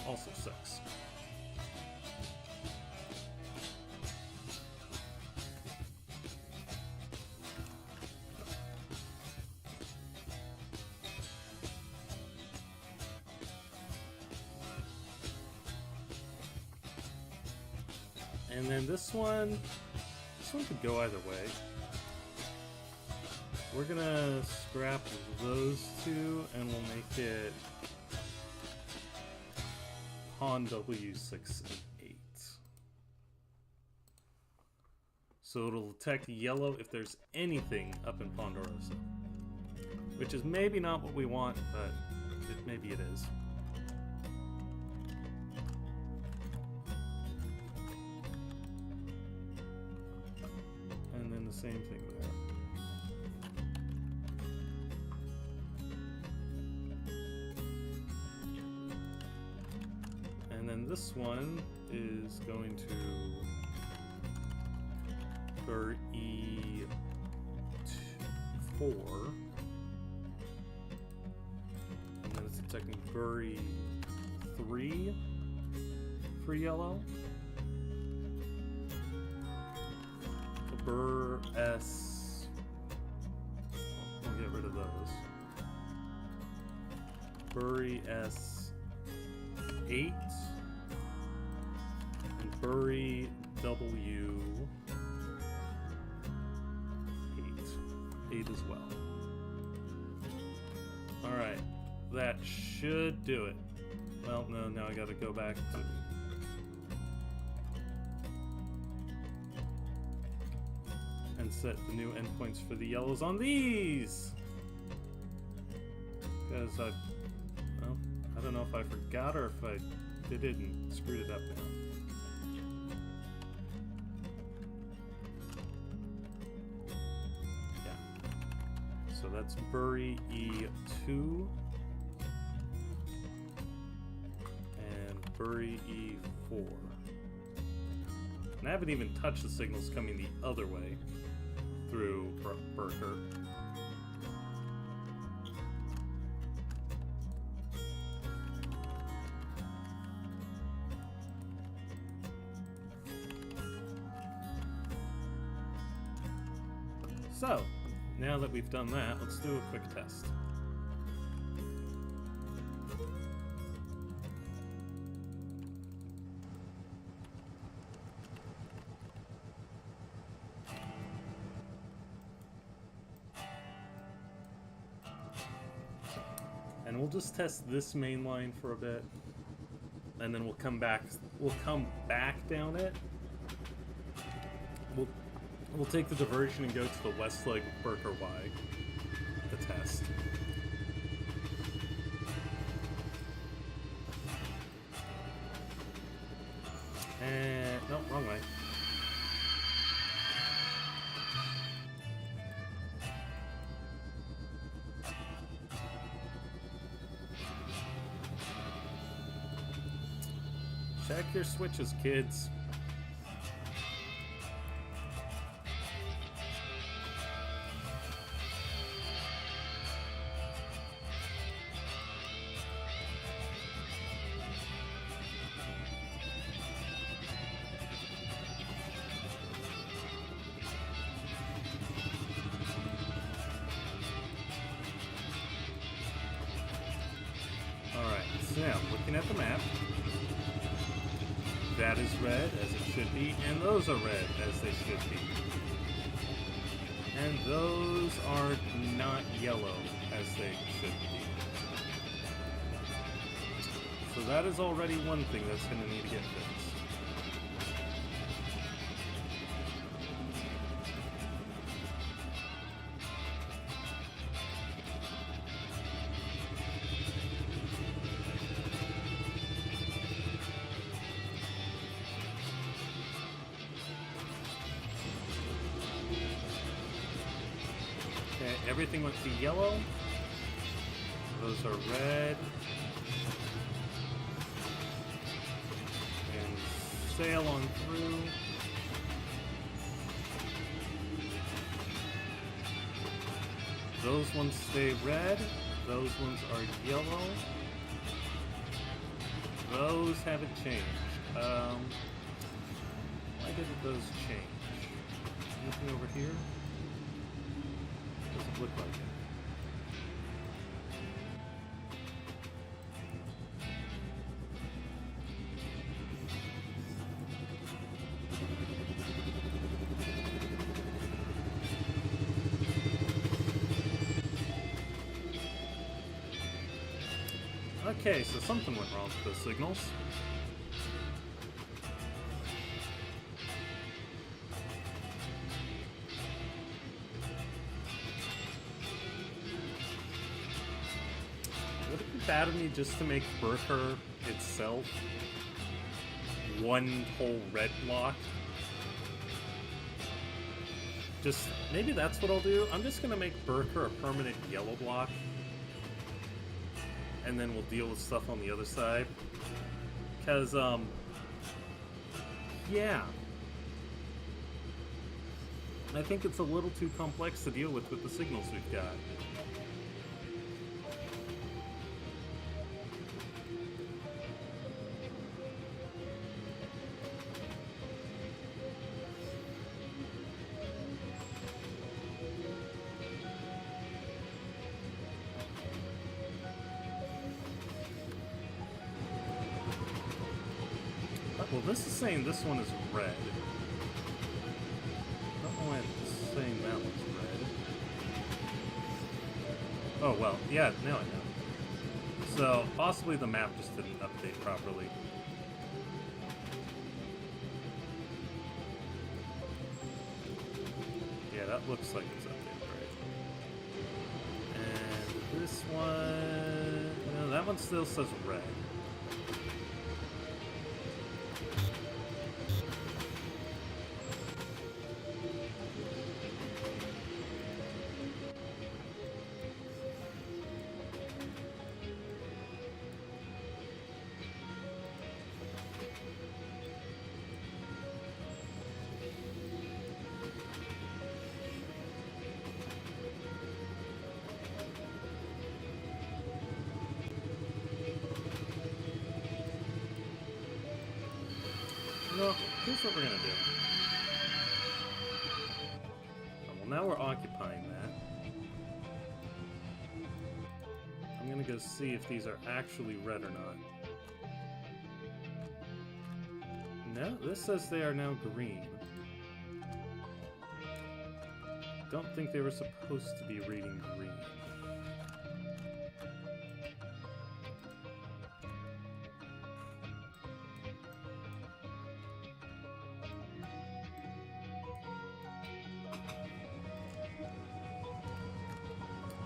also 6. And then this one could go either way. We're gonna scrap those two and we'll make it pawn W6 and 8. So it'll detect yellow if there's anything up in Ponderosa. Which is maybe not what we want, but maybe it is. the same thing there. And then this one is going to Burr E4. And then it's attacking Burr E3 for yellow. So Burr S. We'll get rid of those. Burry S8. And Burry W8 as well. Alright, that should do it. Well, no, now I gotta go back to... and set the new endpoints for the yellows on these! Because well, I don't know if I forgot or if I did it and screwed it up now. So that's Burry E2 and Burry E4. And I haven't even touched the signals coming the other way through Burker. So, now that we've done that, let's do a quick test. And we'll just test this main line for a bit, and then we'll come back down it. We'll take the diversion and go to the west leg of Burker Y to test. And no, wrong way. Check your switches, kids. So now, looking at the map, that is red as it should be, and those are red as they should be. And those are not yellow as they should be. So that is already one thing that's going to need to get fixed. Everything went to yellow. Those are red. And sail on through. Those ones stay red. Those ones are yellow. Those haven't changed. Why didn't those change? Anything over here? Doesn't look like it. Okay, so something went wrong with the signals. Would it be bad of me just to make Burker itself one whole red block? Just, maybe that's what I'll do. I'm just gonna make Burker a permanent yellow block. And then we'll deal with stuff on the other side. Because, yeah. I think it's a little too complex to deal with the signals we've got. Well, this is saying this one is red. I don't know why it's saying that one's red. Oh, well, yeah, now I know. So, possibly the map just didn't update properly. Yeah, that looks like it's updated, right? And this one... No, that one still says red. No, here's what we're gonna do. Well, now we're occupying that. I'm gonna go see if these are actually red or not. No, this says they are now green. Don't think they were supposed to be reading green.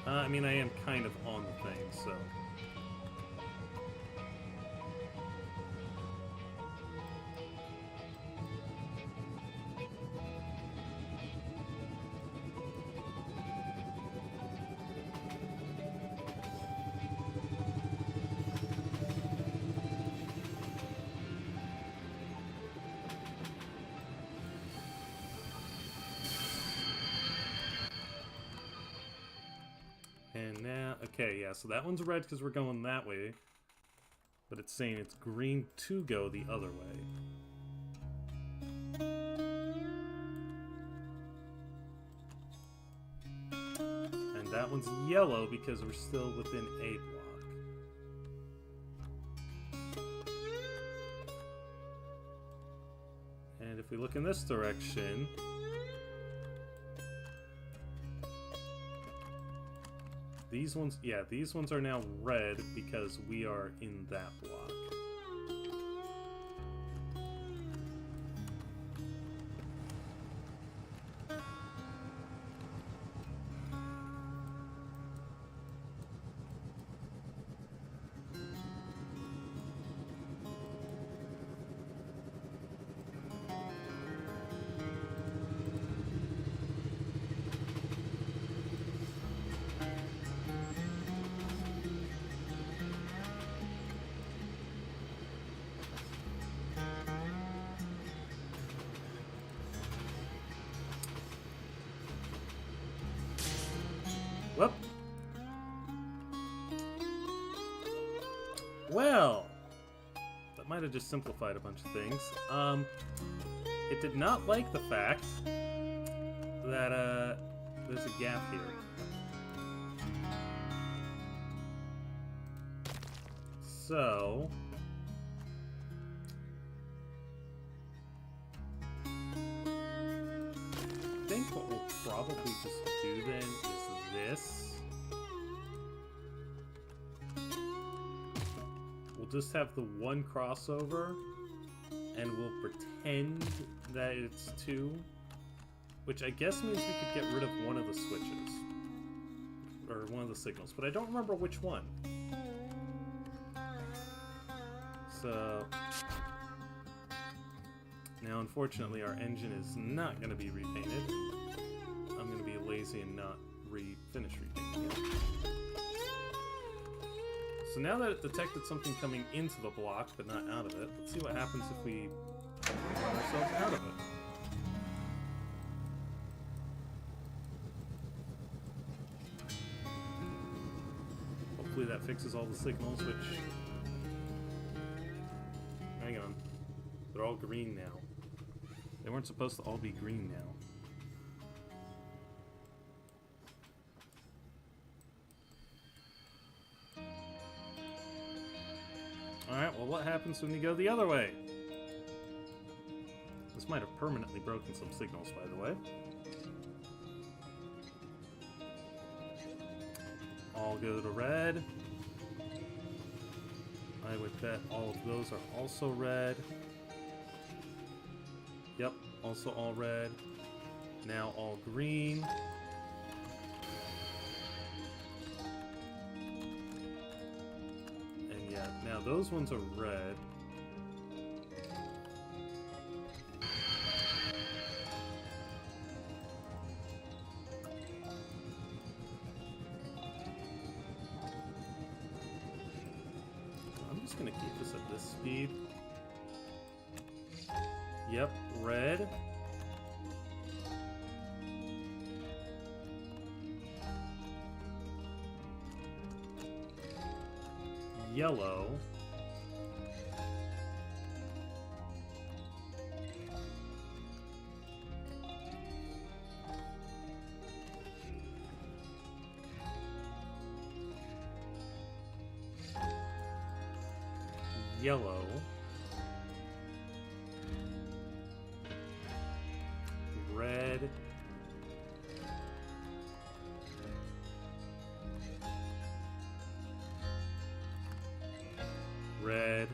I mean, I am kind of on the thing, so... And now, okay, yeah, so that one's red because we're going that way. But it's saying it's green to go the other way. And that one's yellow because we're still within a block. And if we look in this direction... These ones, yeah, these ones are now red because we are in that block. Whoop. Well, that might have just simplified a bunch of things. It did not like the fact that there's a gap here. So I think what we'll probably just do then is this. We'll just have the one crossover, and we'll pretend that it's two, which I guess means we could get rid of one of the switches, or one of the signals, but I don't remember which one. So now, unfortunately, our engine is not going to be repainted. I'm going to be lazy and not finish remaking it. So now that it detected something coming into the block, but not out of it, let's see what happens if we run ourselves out of it. Hopefully that fixes all the signals, which... Hang on. They're all green now. They weren't supposed to all be green now. Alright, well what happens when you go the other way? This might have permanently broken some signals, by the way. All go to red. I would bet all of those are also red. Yep, also all red. Now all green. And yeah, now those ones are red. I'm just gonna keep this at this speed. Yep, red. Yellow. Yellow. Red. Red.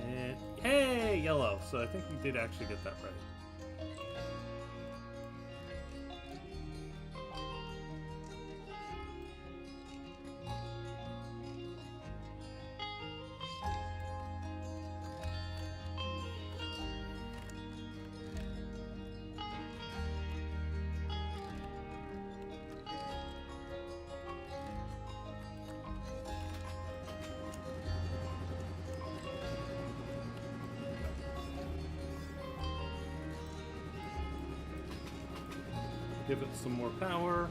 And hey, yellow. So I think we did actually get that right. Give it some more power.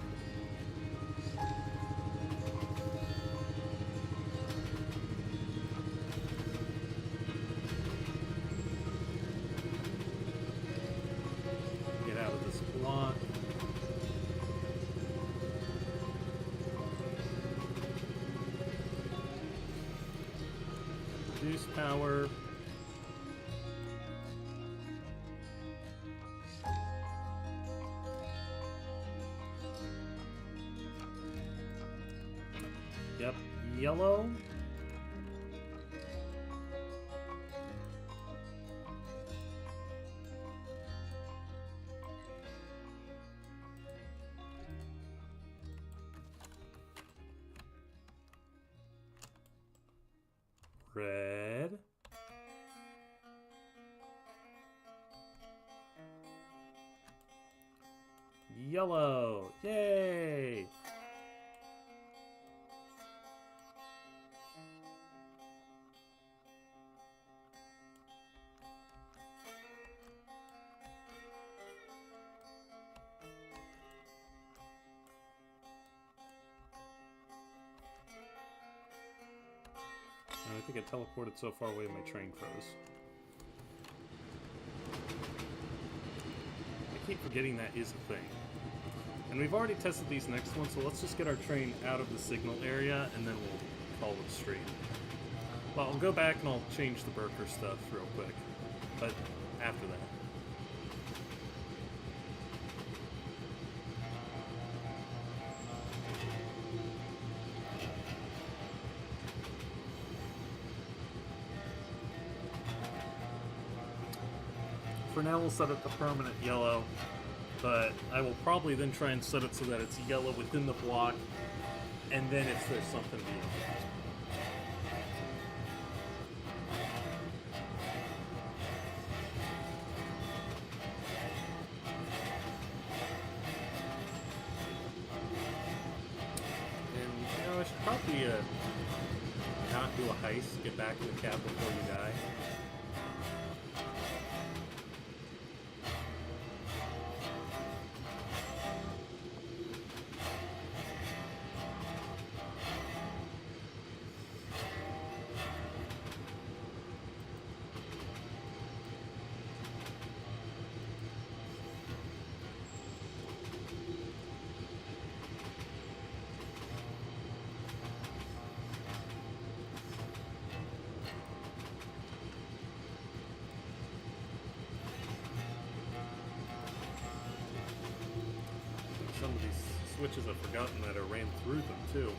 Get out of this block. Reduce power. Yep, yellow. Red. Yellow. Yay! I think I teleported so far away my train froze. I keep forgetting that is a thing. And we've already tested these next ones, so let's just get our train out of the signal area and then we'll call it straight. Well, I'll go back and I'll change the Burker stuff real quick, but after that. for now we'll set it to permanent yellow, but I will probably then try and set it so that it's yellow within the block, and then if there's something beyond that. I should probably not do a heist, get back to the cab before you die. Some of these switches I've forgotten that I ran through them too.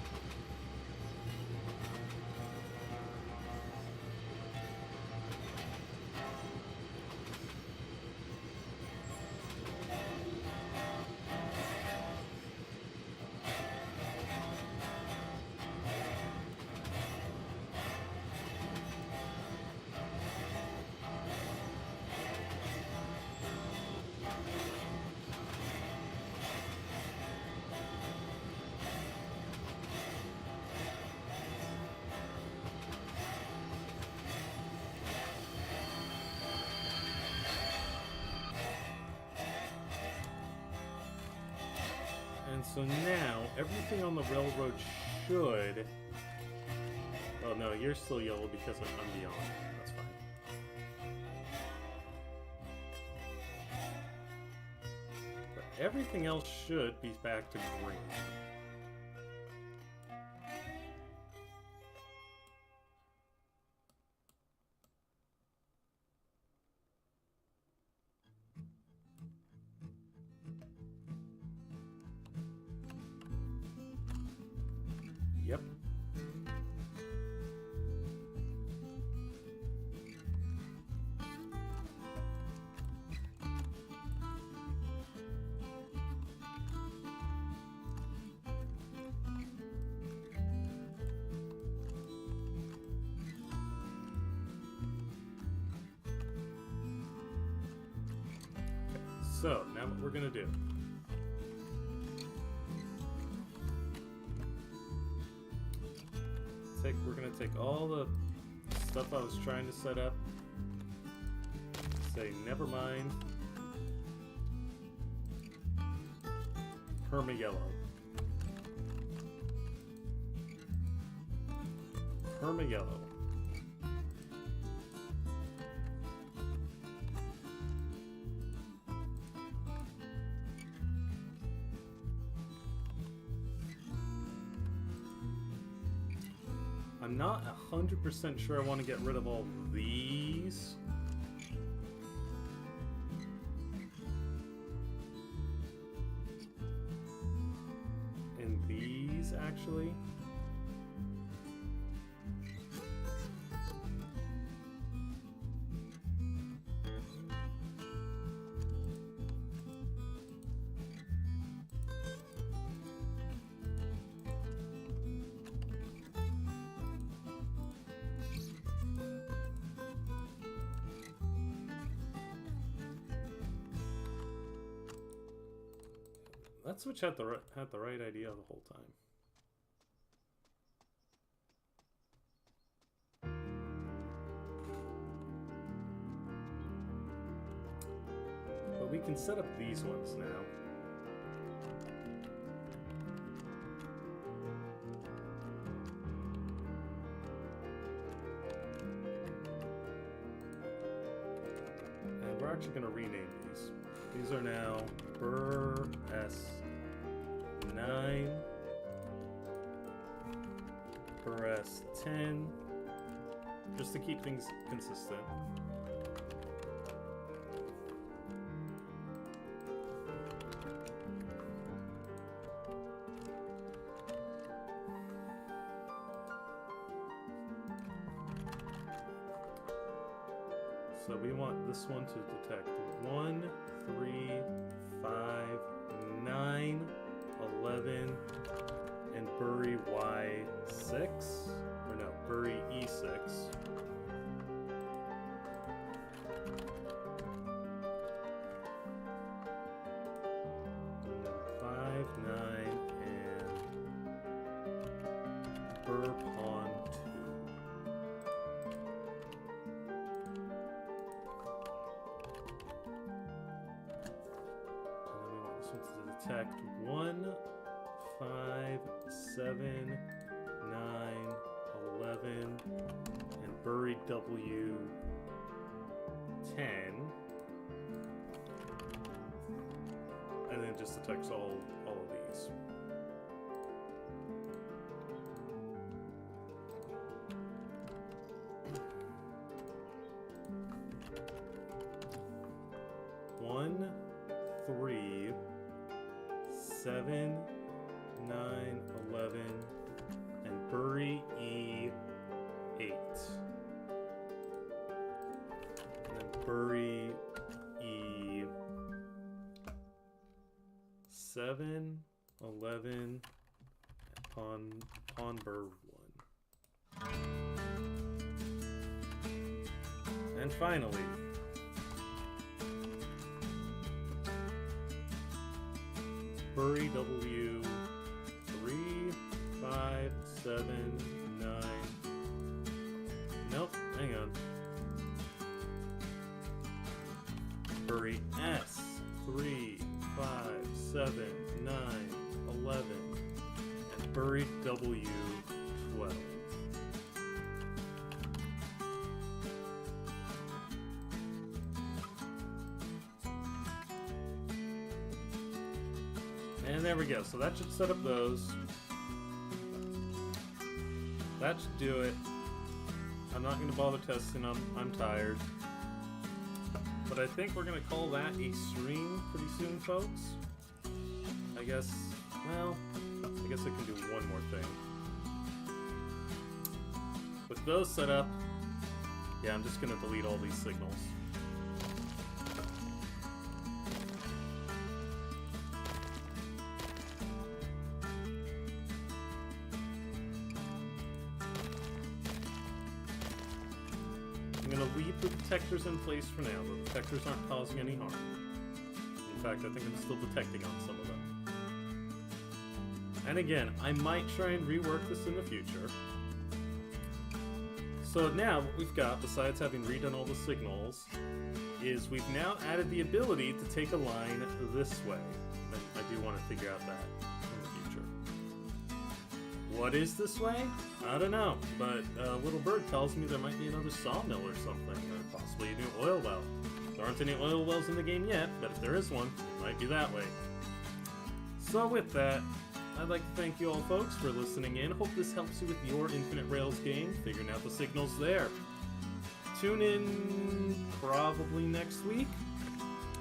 And so now, everything on the railroad should... Oh no, you're still yellow because I'm beyond. That's fine. But everything else should be back to green. Yep. Okay, so now what we're gonna do. We're gonna take all the stuff I was trying to set up, say never mind, perma yellow, perma yellow, I'm not 100% sure I want to get rid of all these. And these, actually. That switch had the right idea the whole time. But we can set up these ones now. And we're actually going to rename these. These are now Burr S9, Burr S10, just to keep things consistent. So we want this one to detect 1, 3, 5, 9, 11, and bury Y6. Or no, bury E6. And then 5, 9, and Burr pawn 2. Detect 1, 5, 7, 9, 11, and bury W10. And then it just detects all of these. One, 3, 7, 9, 11, and bury E8. And then bury E7, 11, and pawn burr 1. And finally, bury W 3, 5, 7, 9. Nope, hang on. Bury S 3, 5, 7, 9, 11, and bury W 12. And there we go. So that should set up those. That should do it. I'm not going to bother testing them. I'm tired. But I think we're going to call that a stream pretty soon, folks. I guess, well, I guess I can do one more thing. With those set up, yeah, I'm just going to delete all these signals. I'm going to leave the detectors in place for now. The detectors aren't causing any harm. In fact, I think I'm still detecting on some of them. And again, I might try and rework this in the future. So now what we've got, besides having redone all the signals, is we've now added the ability to take a line this way. And I do want to figure out that in the future. What is this way? I don't know, but Little Bird tells me there might be another sawmill or something, or possibly a new oil well. There aren't any oil wells in the game yet, but if there is one, it might be that way. So with that, I'd like to thank you all folks for listening in. Hope this helps you with your Infinite Rails game, figuring out the signals there. Tune in probably next week.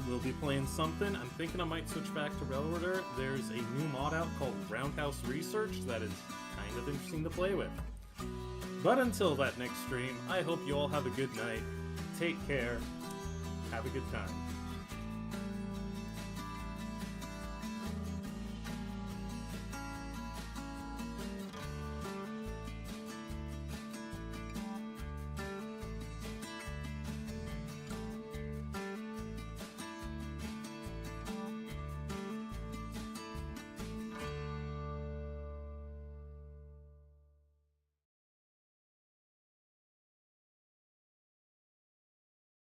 We'll be playing something. I'm thinking I might switch back to Railroader. There's a new mod out called Roundhouse Research that is kind of interesting to play with. But until that next stream, I hope you all have a good night. Take care. Have a good time.